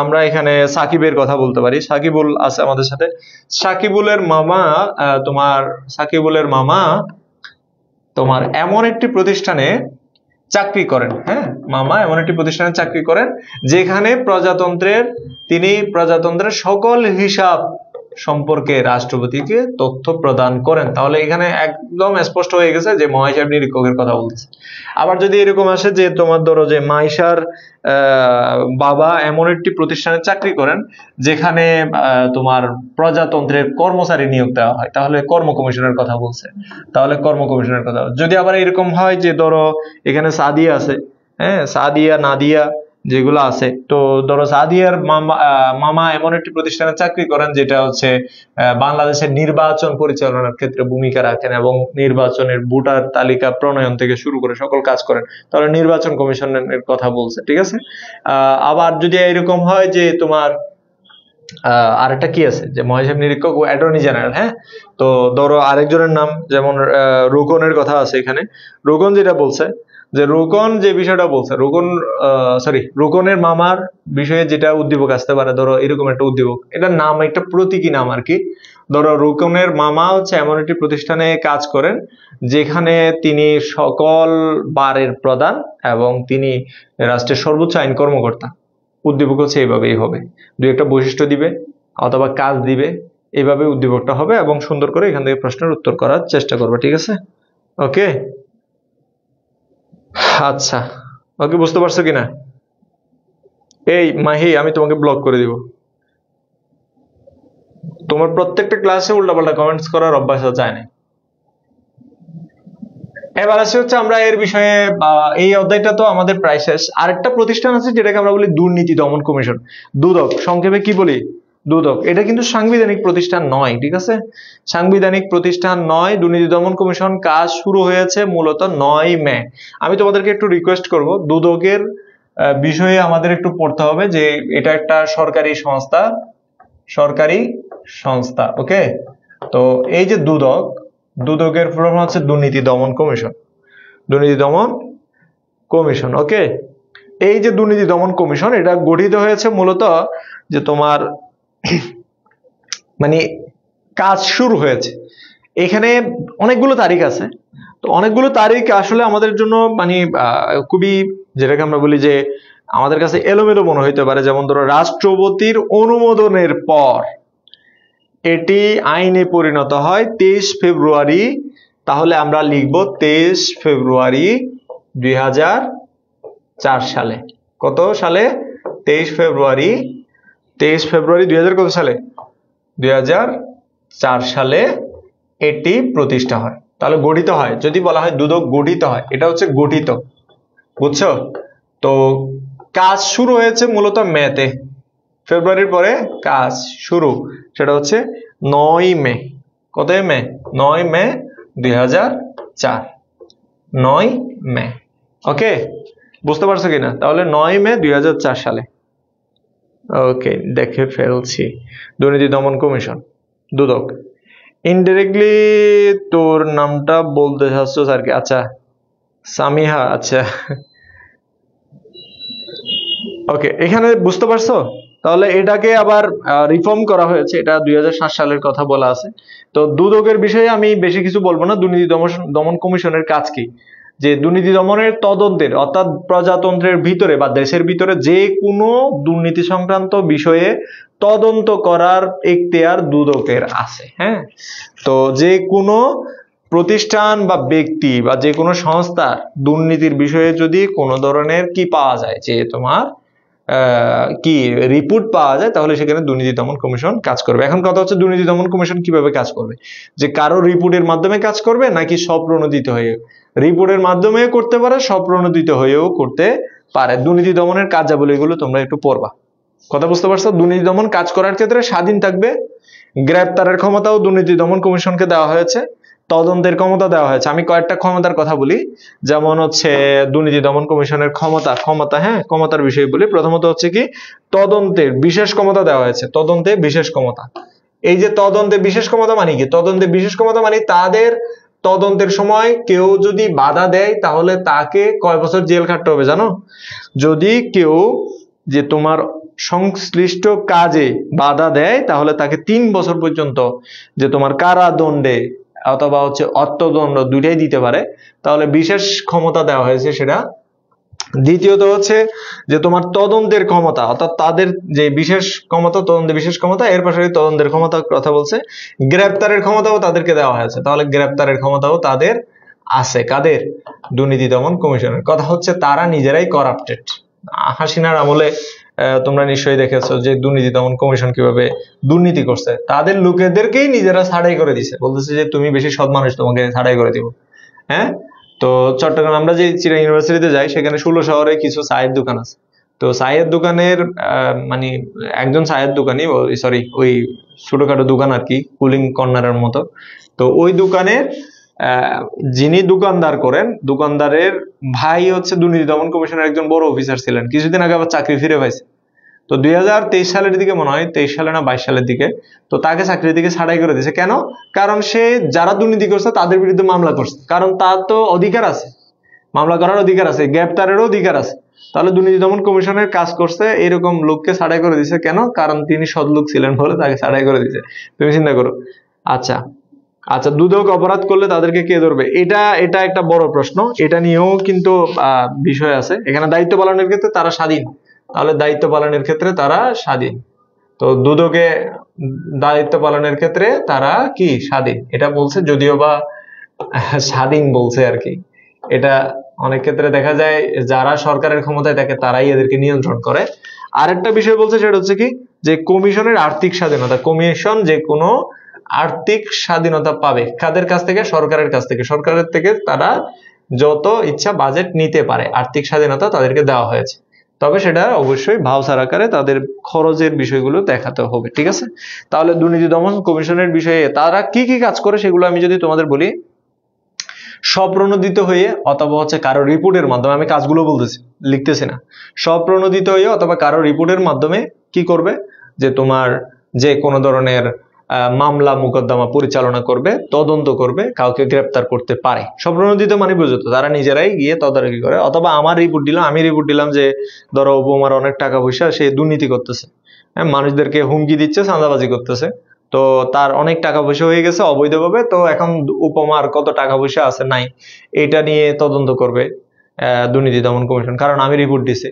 আমরা এখানে সাকিবের কথা বলতে পারি। সাকিবুল আছে আমাদের সাথে। সাকিবুলের মামা তোমার এমন একটি প্রতিষ্ঠানে চাকরি করেন। হ্যাঁ, মামা এমন একটি প্রতিষ্ঠানে চাকরি করেন যেখানে তিনি প্রজাতন্ত্রের সকল হিসাব সম্পর্কে রাষ্ট্রপতিকে তথ্য প্রদান করেন। তাহলে এখানে একদম স্পষ্ট হয়ে গেছে যে মহাহিসাব নিরীক্ষকের কথা বলতেছে। আবার যদি এরকম আসে যে তোমার ধরো যে মাইশার বাবা এমন একটি প্রতিষ্ঠানে চাকরি করেন যেখানে তোমার প্রজাতন্ত্রের কর্মচারী নিয়োগ দেওয়া হয়, তাহলে কর্ম কমিশনের কথা বলছে, তাহলে কর্ম কমিশনের কথা। যদি আবার এরকম হয় যে ধরো এখানে সাদিয়া আছে, হ্যাঁ সাদিয়া নাদিয়া যেগুলো আছে, তো ধরো সাদিয়ার মামা এমন একটি প্রতিষ্ঠানে চাকরি করেন যেটা হচ্ছে বাংলাদেশের নির্বাচন পরিচালনার ক্ষেত্রে ভূমিকা রাখেন এবং নির্বাচনের ভোটার তালিকা প্রণয়ন থেকে শুরু করে সকল কাজ করেন, তাহলে নির্বাচন কমিশনের কথা বলছে, ঠিক আছে। আবার যদি এরকম হয় যে তোমার আরেকটা কি আছে যে মহাহিসাব নিরীক্ষক ও অ্যাটর্নি জেনারেল, হ্যাঁ, তো ধরো আরেকজনের নাম যেমন রোকনের কথা আছে এখানে। রোকন যেটা বলছে যে রোকন যে বিষয়টা বলছে, রোকনের মামার বিষয়ে যেটা উদ্দীপক আসতে পারে, ধরো এরকম একটা উদ্দীপক, এটার নাম একটা প্রতীকী নাম আর কি। ধরো রোকনের মামা হচ্ছে এমন একটি প্রতিষ্ঠানে কাজ করেন যেখানে তিনি সকল বারের প্রধান এবং তিনি রাষ্ট্রের সর্বোচ্চ আইন কর্মকর্তা। উদ্দীপক হচ্ছে এইভাবেই হবে, দুই একটা বৈশিষ্ট্য দিবে অথবা কাজ দিবে, এইভাবে উদ্দীপকটা হবে এবং সুন্দর করে এখান থেকে প্রশ্নের উত্তর করার চেষ্টা করবে, ঠিক আছে। ওকে, আচ্ছা, ওকে, বুঝতে পারছো কিনা? এই মাহি, আমি তোমাকে ব্লক করে দিব। তোমার প্রত্যেকটা ক্লাসে উল্টাপাল্টা কমেন্টস করার অভ্যাস যায় না। এবার আসে হচ্ছে আমরা এর বিষয়ে, এই অধ্যায়টা তো আমাদের প্রায় শেষ। আরেকটা প্রতিষ্ঠান আছে যেটাকে আমরা বলি দুর্নীতি দমন কমিশন, দুদক, সংক্ষেপে কি বলি, দুদক। এটা কিন্তু সাংবিধানিক প্রতিষ্ঠান নয়, ঠিক আছে, সাংবিধানিক প্রতিষ্ঠান নয়। দুর্নীতি দমন কমিশন কাজ শুরু হয়েছে মূলত 9 মে। আমি তোমাদেরকে একটু রিকোয়েস্ট করব, দুদকের বিষয়ে আমাদের একটু পড়তে হবে যে এটা একটা সরকারি সংস্থা, সরকারি সংস্থা, ওকে। তো এই যে দুদক, দুদকের পুরো নাম হচ্ছে দুর্নীতি দমন কমিশন, দুর্নীতি দমন কমিশন, ওকে। এই যে দুর্নীতি দমন কমিশন, এটা গঠিত হয়েছে মূলত যে তোমার মানে কাজ শুরু হয়েছে। এখানে অনেকগুলো তারিখ আছে, তো অনেকগুলো তারিখ আসলে আমাদের জন্য মানে খুবই, যেটাকে আমরা বলি যে আমাদের কাছে এলোমেলো মনে হইতে পারে। যেমন ধরো রাষ্ট্রপতির অনুমোদনের পর এটি আইনে পরিণত হয় 23 ফেব্রুয়ারি, তাহলে আমরা লিখব 23 ফেব্রুয়ারি 2004 সালে। কত সালে? 23 ফেব্রুয়ারি 2000 কত সালে? 2004 সালে এটি প্রতিষ্ঠা হয়। তাহলে গঠিত হয়, যদি বলা হয় দুদক গঠিত হয়, এটা হচ্ছে গঠিত, বুঝছো? তো কাজ শুরু হয়েছে মূলত মেতে, ফেব্রুয়ারির পরে কাজ শুরু, সেটা হচ্ছে 9 মে। কত মে? 9 মে 2004, 9 মে, ওকে, বুঝতে পারছো কিনা? তাহলে 9 মে 2004 সালে, ওকে, দেখে ফেলছি। দুর্নীতি দমন কমিশন, দুদক। ইনডিরেক্টলি তোর নামটা বলতে চাচ্ছ আর কি? আচ্ছা, সামিহা, আচ্ছা, ওকে, এখানে বুঝতে পারছো? তাহলে এটাকে আবার রিফর্ম করা হয়েছে, এটা 2007 সালের কথা বলা আছে। তো দুদকের বিষয়ে আমি বেশি কিছু বলবো না। দুর্নীতি দমন কমিশনের কাজ কি? যে দুর্নীতি দমনের তদন্তের, অর্থাৎ প্রজাতন্ত্রের ভিতরে বা দেশের ভিতরে যে কোনো দুর্নীতি সংক্রান্ত বিষয়ে তদন্ত করার এখতিয়ার দুদকের আছে, হ্যাঁ। তো যে কোনো প্রতিষ্ঠান বা ব্যক্তি বা যে কোনো সংস্থার দুর্নীতির বিষয়ে যদি কোনো ধরনের কি পাওয়া যায়, যে তোমার কি রিপোর্ট পাওয়া যায়, তাহলে সেখানে দুর্নীতি দমন কমিশন কাজ করবে। এখন কথা হচ্ছে দুর্নীতি দমন কমিশন কিভাবে কাজ করবে, যে কারো রিপোর্টের মাধ্যমে কাজ করবে নাকি স্বপ্রণোদিত হয়ে? রিপোর্টের মাধ্যমে করতে পারে, স্বপ্রণোদিত হয়েও করতে পারে। দুর্নীতি দমনের কার্যাবলীগুলো তোমরা একটু পড়বা, কথা বুঝতে পারছো? দুর্নীতি দমন কাজ করার ক্ষেত্রে স্বাধীন থাকবে, গ্রেপ্তারের ক্ষমতাও দুর্নীতি দমন কমিশনকে দেওয়া হয়েছে, তদন্তের ক্ষমতা দেওয়া হয়েছে। আমি কয়েকটা ক্ষমতার কথা বলি, যেমন হচ্ছে দুর্নীতি দমন কমিশনের ক্ষমতা, হ্যাঁ, ক্ষমতার বিষয়ে বলি। প্রথমত হচ্ছে কি, তদন্তের বিশেষ ক্ষমতা দেওয়া হয়েছে, তদন্তে বিশেষ ক্ষমতা। এই যে তদন্তে বিশেষ ক্ষমতা মানে কি? তদন্তে বিশেষ ক্ষমতা মানে তাদের তদন্তের সময় কেউ যদি বাধা দেয় তাহলে তাকে কয় বছর জেল খাটতে হবে জানো? যদি কেউ যে তোমার সংশ্লিষ্ট কাজে বাধা দেয় তাহলে তাকে 3 বছর পর্যন্ত যে তোমার কারাদণ্ডে অথবা হচ্ছে অর্থদণ্ড দুইটাই দিতে পারে। তাহলে বিশেষ ক্ষমতা দেওয়া হয়েছে, সেটা দ্বিতীয়ত হচ্ছে যে তোমার তদন্তের ক্ষমতা, অর্থাৎ তাদের যে বিশেষ ক্ষমতা, তদন্তের বিশেষ ক্ষমতা, এর পাশাপাশি তদন্তের ক্ষমতার কথা বলছে। গ্রেপ্তারের ক্ষমতাও তাদেরকে দেওয়া হয়েছে, তাহলে গ্রেপ্তারের ক্ষমতাও তাদের আছে। কাদের? দুর্নীতি দমন কমিশনের। কথা হচ্ছে তারা নিজেরাই করাপ্টেড। হাসিনার আমলে তোমরা নিশ্চয়ই দেখেছো যে দুর্নীতি দমন কমিশন কিভাবে দুর্নীতি করছে, তাদের লোকেদেরকেই নিজেরা ছাড়াই করে দিছে, বলতেছে যে তুমি বেশি সৎ মানুষ, তোমাকে ছাড়াই করে দিব। হ্যাঁ, তো চট্টগ্রাম আমরা যে চিরা ইউনিভার্সিটিতে যাই, সেখানে 16 শহরে কিছু চায়ের দোকান আছে। তো চায়ের দোকানের মানে একজন চায়ের দোকানি, সরি ওই ছোটখাটো দোকান আর কি, কুলিং কর্নারের মতো। তো ওই দোকানের যিনি দোকানদার করেন, দোকানদারের ভাই হচ্ছে দুর্নীতি দমন কমিশনের একজন বড় অফিসার ছিলেন, কিছুদিন আগে আবার চাকরি ফিরে পাইছে। তো 2023 সালের দিকে মনে হয়, 23 সালে না 22 সালের দিকে, তো তাকে চাকরি থেকে ছাঁটাই করে দিয়েছে। কেন? কারণ সে যারা দুর্নীতি করছে তাদের বিরুদ্ধে মামলা করছে, কারণ তার তো অধিকার আছে, মামলা করার অধিকার আছে, গ্রেপ্তারেরও অধিকার আছে। তাহলে দুর্নীতি দমন কমিশনের কাজ করছে, এরকম লোককে ছাঁটাই করে দিয়েছে। কেন? কারণ তিনি সৎ লোক ছিলেন বলে তাকে ছাঁটাই করে দিয়েছে। তুমি চিন্তা করো। আচ্ছা আচ্ছা, দুদক অপরাধ করলে তাদেরকে কে ধরবে? এটা একটা বড় প্রশ্ন, এটা নিয়েও কিন্তু বিষয় আছে। এখানে দায়িত্ব পালনের ক্ষেত্রে তারা স্বাধীন, তাহলে দায়িত্ব পালনের ক্ষেত্রে তারা স্বাধীন। তো দুদকে দায়িত্ব পালনের ক্ষেত্রে তারা কি স্বাধীন, এটা বলছে, যদিও বা স্বাধীন বলছে আর কি। এটা অনেক ক্ষেত্রে দেখা যায় যারা সরকারের ক্ষমতায় থাকে তারাই এদেরকে নিয়ন্ত্রণ করে। আরেকটা বিষয় বলছে, সেটা হচ্ছে কি, যে কমিশনের আর্থিক স্বাধীনতা। কমিশন যে কোনো আর্থিক স্বাধীনতা পাবে কাদের কাছ থেকে? সরকারের কাছ থেকে। সরকারের থেকে তারা যত ইচ্ছা বাজেট নিতে পারে, আর্থিক স্বাধীনতা তাদেরকে দেওয়া হয়েছে। তবে সেটা অবশ্যই ভাউচার আকারে তাদের খরচের বিষয়গুলো দেখাতে হবে, ঠিক আছে? তাহলে দুর্নীতি দমন কমিশনের বিষয়ে তারা কি কি কাজ করে সেগুলো আমি যদি তোমাদের বলি, স্বপ্রণোদিত হয়ে অথবা হচ্ছে কারো রিপোর্টের মাধ্যমে, আমি কাজগুলো বলতেছি, লিখতেছি না, স্বপ্রণোদিত হয়ে অথবা কারো রিপোর্টের মাধ্যমে কি করবে, যে তোমার যে কোনো ধরনের মামলা মোকদ্দমা পরিচালনা করবে, তদন্ত করবে, কাউকে গ্রেপ্তার করতে পারে। স্বপ্রণোদিত মানে বুঝতো, তারা নিজেরাই গিয়ে তদারকি করে। অথবা আমার রিপোর্ট দিলাম, আমি রিপোর্ট দিলাম যে ধরো উপমার অনেক টাকা পয়সা, সে দুর্নীতি করতেছে, হ্যাঁ, মানুষদেরকে হুমকি দিচ্ছে, চাঁদাবাজি করতেছে, তো তার অনেক টাকা পয়সা হয়ে গেছে অবৈধভাবে, তো এখন উপমার কত টাকা পয়সা আছে নাই, এটা নিয়ে তদন্ত করবে দুর্নীতি দমন কমিশন, কারণ আমি রিপোর্ট দিছি।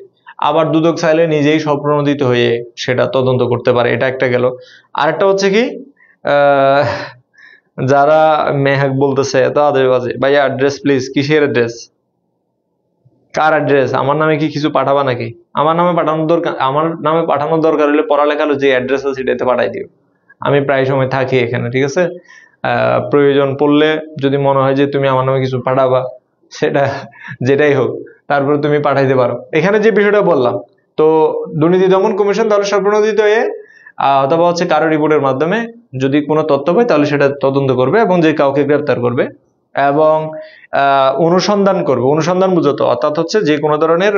আবার দুদক চাইলে নিজেই স্বপ্রণোদিত হয়ে সেটা তদন্ত করতে পারে, এটা একটা গেল। আরেকটা হচ্ছে কি, আহ যারা মেহাক বলতেছে তাদের বাজে, ভাইয়া অ্যাড্রেস প্লিজ। কিসের অ্যাড্রেস? কার অ্যাড্রেস? আমার নামে কি কিছু পাঠাবা নাকি? আমার নামে পাঠানোর দরকার, আমার নামে পাঠানোর দরকার হলে পড়ালেখার যে অ্যাড্রেস আছে সেটাতে পাঠাই দিও। আমি প্রায় সময় থাকি এখানে, ঠিক আছে? প্রয়োজন পড়লে যদি মনে হয় যে তুমি আমার নামে কিছু পাঠাবা, সেটা যেটাই হোক, তারপর তুমি পাঠাইতে পারো। এখানে যে বিষয়টা বললাম, তো দুর্নীতি দমন কমিশন তাহলে স্বপ্রণোদিত হয়ে অথবা হচ্ছে কারো রিপোর্টের মাধ্যমে যদি কোনো তথ্য পায় তাহলে সেটা তদন্ত করবে এবং যে কাউকে গ্রেপ্তার করবে এবং অনুসন্ধান করবে। অনুসন্ধান বুঝতো, অর্থাৎ হচ্ছে যে কোনো ধরনের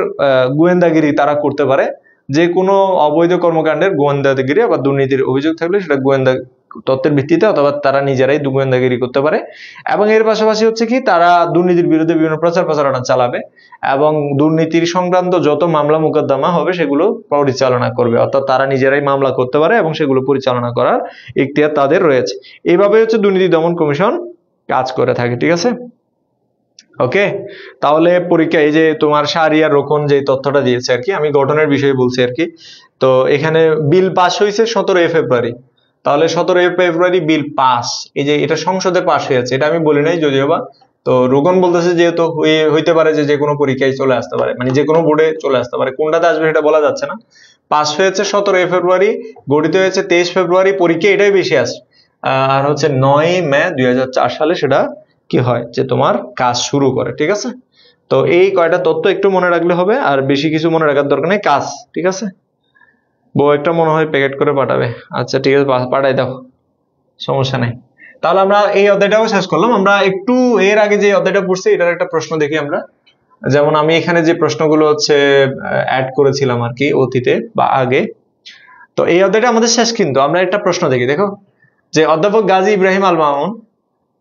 গোয়েন্দাগিরি তারা করতে পারে, যে কোনো অবৈধ কর্মকাণ্ডের গোয়েন্দাগিরি বা দুর্নীতির অভিযোগ থাকলে সেটা গোয়েন্দা তথ্যের ভিত্তিতে অথবা তারা নিজেরাই গোয়েন্দাগিরি করতে পারে। এবং এর পাশাপাশি হচ্ছে কি, তারা দুর্নীতির বিরুদ্ধে বিভিন্ন প্রচার প্রচারণা চালাবে এবং দুর্নীতির সংক্রান্ত যত মামলা মোকদ্দমা হবে সেগুলো পরিচালনা করবে, অর্থাৎ তারা নিজেরাই মামলা করতে পারে এবং সেগুলো পরিচালনা করার এখতিয়ার তাদের রয়েছে। এইভাবে হচ্ছে দুর্নীতি দমন কমিশন কাজ করে থাকে, ঠিক আছে? ওকে, তাহলে পরীক্ষা, এই যে তোমার শাহরিয়ার রোকন যে তথ্যটা দিয়েছে আর কি, আমি গঠনের বিষয়ে বলছি আর কি। তো এখানে বিল পাস হয়েছে 17 ফেব্রুয়ারি, তাহলে 17 ফেব্রুয়ারি বিল পাস, এই যে এটা সংসদে পাস হয়েছে, এটা আমি বলি নাই যদিও বা। তো রোকন বলতেছে যেহেতু হইতে পারে যে কোনো পরীক্ষায় চলে আসতে পারে, মানে যে কোনো বোর্ডে চলে আসতে পারে, কোনটাতে আসবে সেটা বলা যাচ্ছে না। পাস হয়েছে 17 ফেব্রুয়ারি, গঠিত হয়েছে 23 ফেব্রুয়ারি, পরীক্ষা এটাই বেশি আসে। আর হচ্ছে 9 মে 2004 সালে সেটা কি হয়, যে তোমার কাজ শুরু করে, ঠিক আছে? তো এই কয়টা তথ্য একটু মনে রাখলে হবে, আর বেশি কিছু মনে রাখার দরকার নেই। কাজ, ঠিক আছে? বউ একটা মনে হয় প্যাকেট করে পাঠাবে। আচ্ছা ঠিক আছে, পাঠাই দাও, সমস্যা নাই। তাহলে আমরা এই অধ্যায়টাও শেষ করলাম। আমরা একটু এর আগে যে অধ্যায়টা পড়ছি এটার একটা প্রশ্ন দেখি আমরা। যেমন আমি এখানে যে প্রশ্নগুলো হচ্ছে অ্যাড করেছিলাম আর কি অতীতে বা আগে। তো এই অধ্যায়টা আমাদের শেষ, কিন্তু আমরা একটা প্রশ্ন দেখি, দেখো, যে অধ্যাপক গাজী ইব্রাহিম আল মামুন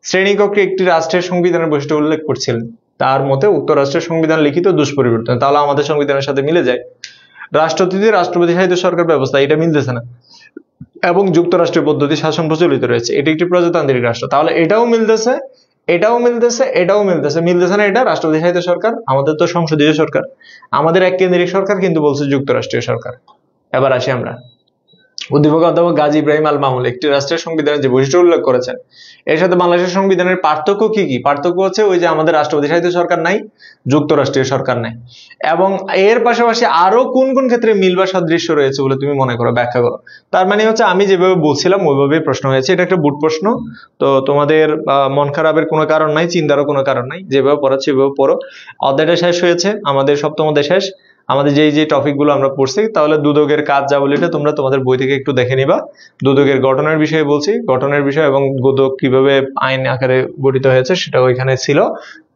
শ্রেণীকক্ষে একটি রাষ্ট্রের সংবিধানের বৈশিষ্ট্য উল্লেখ করছিলেন। তার মতে উক্ত রাষ্ট্রের সংবিধান লিখিত দুষ্পরিবর্তন। তাহলে আমাদের সংবিধানের সাথে মিলে যায়। রাষ্ট্রপতি রাষ্ট্রপতি শাসিত সরকার ব্যবস্থা, এটা মিলতেছে না। এবং যুক্তরাষ্ট্রের পদ্ধতি শাসন প্রচলিত রয়েছে, এটি একটি প্রজাতান্ত্রিক রাষ্ট্র, তাহলে এটাও মিলতেছে, এটাও মিলতেছে, এটাও মিলতেছে, মিলতেছে না? এটা রাষ্ট্রপতি শাসিত সরকার, আমাদের তো সংসদীয় সরকার, আমাদের এক কেন্দ্রিক সরকার, কিন্তু বলছে যুক্তরাষ্ট্রীয় সরকার। এবার আসি আমরা, অধ্যাপক গাজী ইব্রাহিম আল মামুন একটি রাষ্ট্রের সংবিধানের যে বৈশিষ্ট্য উল্লেখ করেছেন, এর সাথে বাংলাদেশের সংবিধানের পার্থক্য কি কি? পার্থক্য হচ্ছে ওই যে আমাদের রাষ্ট্রপতি শাসিত সরকার নাই, যুক্তরাষ্ট্রীয় সরকার নাই, এবং এর পাশাপাশি আরো কোন কোন ক্ষেত্রে মিল বা সাদৃশ্য রয়েছে বলে তুমি মনে করো, ব্যাখ্যা করো। তার মানে হচ্ছে আমি যেভাবে বলছিলাম ওইভাবেই প্রশ্ন হয়েছে, এটা একটা বুট প্রশ্ন, তো তোমাদের মন খারাপের কোনো কারণ নাই, চিন্তারও কোনো কারণ নাই, যেভাবে পড়াচ্ছি ওইভাবে পড়ো। অধ্যায়টা শেষ হয়েছে, আমাদের সপ্তম অধ্যায় শেষ। আমাদের যে টপিক গুলো আমরা পড়ছি, তাহলে দুদকের কাজ যা বলে এটা তোমরা তোমাদের বই থেকে একটু দেখে নিবা। দুদকের গঠনের বিষয়ে বলছি, গঠনের বিষয় এবং দুদক কিভাবে আইন আকারে গঠিত হয়েছে সেটা ওইখানে ছিল।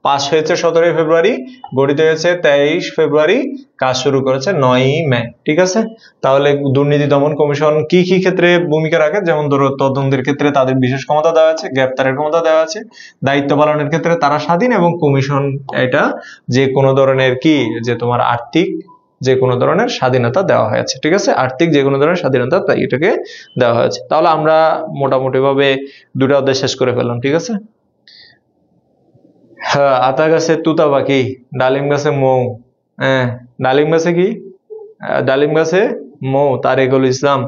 পাস হয়েছে 17 ফেব্রুয়ারি, গঠিত হয়েছে 23 ফেব্রুয়ারি, কাজ শুরু করেছে 9 মে। ঠিক আছে, তাহলে দুর্নীতি দমন কমিশন কি কি ক্ষেত্রে ভূমিকা রাখে, যেমন ধরো তদন্তের ক্ষেত্রে তাদের বিশেষ ক্ষমতা দেওয়া আছে, গ্রেপ্তারের ক্ষমতা দেওয়া আছে, দায়িত্ব পালনের ক্ষেত্রে তারা স্বাধীন, এবং কমিশন এটা যে কোনো ধরনের কি, যে তোমার আর্থিক যে কোনো ধরনের স্বাধীনতা দেওয়া হয়েছে। ঠিক আছে, আর্থিক যে কোনো ধরনের স্বাধীনতা তাই এটাকে দেওয়া হয়েছে। তাহলে আমরা মোটামুটি ভাবে দুটো অধ্যায় শেষ করে ফেললাম। ঠিক আছে, হ্যাঁ, আতা গাছে তুতা পাখি, ডালিম গাছে মৌ। হ্যাঁ, ডালিম গাছে কি? ডালিম গাছে মৌ, তারেকুল ইসলাম,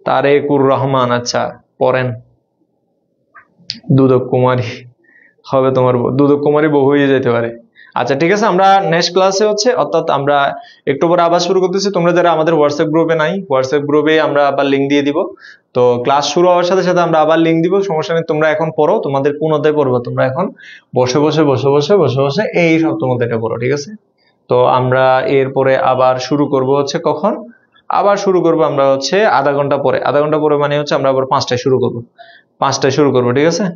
তারেকুর রহমান। আচ্ছা, পড়েন। দুদক কুমারী হবে তোমার, দুদক কুমারী বহু হয়ে যেতে পারে। আচ্ছা ঠিক আছে, আমরা নেক্সট ক্লাসে হচ্ছে, অর্থাৎ আমরা একটু পরে আবার শুরু করতেছি। তোমরা যারা আমাদের হোয়াটসঅ্যাপ গ্রুপে নাই, হোয়াটসঅ্যাপ গ্রুপে আমরা আবার লিঙ্ক দিয়ে দিব। তো ক্লাস শুরু হওয়ার সাথে সাথে আমরা আবার লিঙ্ক দিব, সমস্যা নেই। তোমরা এখন পড়ো, তোমাদের কোন অধ্যায় পড়বো, তোমরা এখন বসে বসে বসে বসে বসে বসে এই সপ্তম অধ্যায়টা পড়ো। ঠিক আছে, তো আমরা এরপরে আবার শুরু করব হচ্ছে কখন, আবার শুরু করবো আমরা হচ্ছে আধা ঘন্টা পরে। আধা ঘন্টা পরে মানে হচ্ছে আমরা আবার 5টায় শুরু করবো, 5টায় শুরু করবো। ঠিক আছে,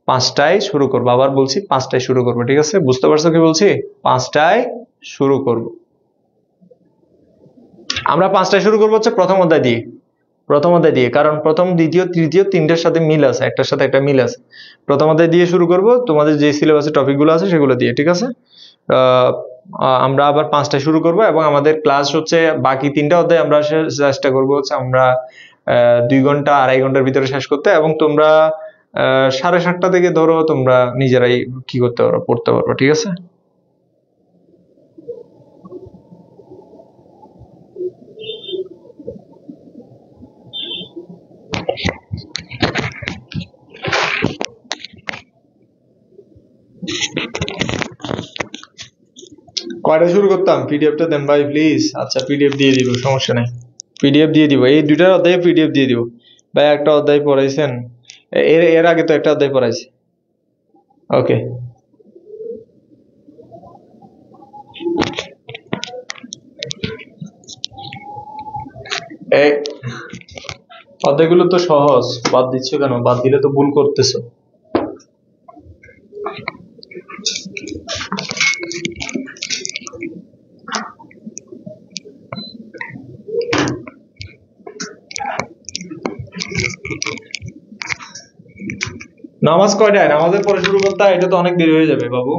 5টায় শুরু করবো, আবার বলছি 5টায় শুরু করবো। ঠিক আছে, বুঝতে পারছো কি বলছি? 5টায় শুরু করব। আমরা 5টায় শুরু করবো হচ্ছে প্রথম অধ্যায় দিয়ে, প্রথম অধ্যায় দিয়ে, কারণ প্রথম দ্বিতীয় তৃতীয় তিনটার সাথে মিল আছে, একটার সাথে একটা মিল আছে। প্রথম অধ্যায় দিয়ে শুরু করব, তোমাদের যে সিলেবাসের টপিক গুলো আছে সেগুলো দিয়ে। ঠিক আছে, আমরা আবার 5টায় শুরু করব, এবং আমাদের ক্লাস হচ্ছে বাকি 3টা অধ্যায় আমরা চেষ্টা করবো হচ্ছে আমরা 2 ঘন্টা 2.5 ঘন্টার ভিতরে শেষ করতে, এবং তোমরা 7:30 থেকে ধরো তোমরা নিজেরাই কি করতে পারো, পড়তে পারো। ঠিক আছে, কয়টা শুরু করতাম? পিডিএফটা দেন ভাই প্লিজ। আচ্ছা, পিডিএফ দিয়ে দিব, সমস্যা নেই, পিডিএফ দিয়ে দিব। এই 2টা অধ্যায়ে পিডিএফ দিয়ে দিব। ভাই একটা অধ্যায় পড়াইছেন, এর এর আগে তো একটা অধ্যায় পড়াইছি। ওকে, এই অধ্যায়গুলো তো সহজ, বাদ দিচ্ছ কেন? বাদ দিলে তো ভুল করতেছো। নামাজ কয়টায়? নামাজের পরে শুরু করতে হয়, এটা তো অনেক দেরি হয়ে যাবে বাবু।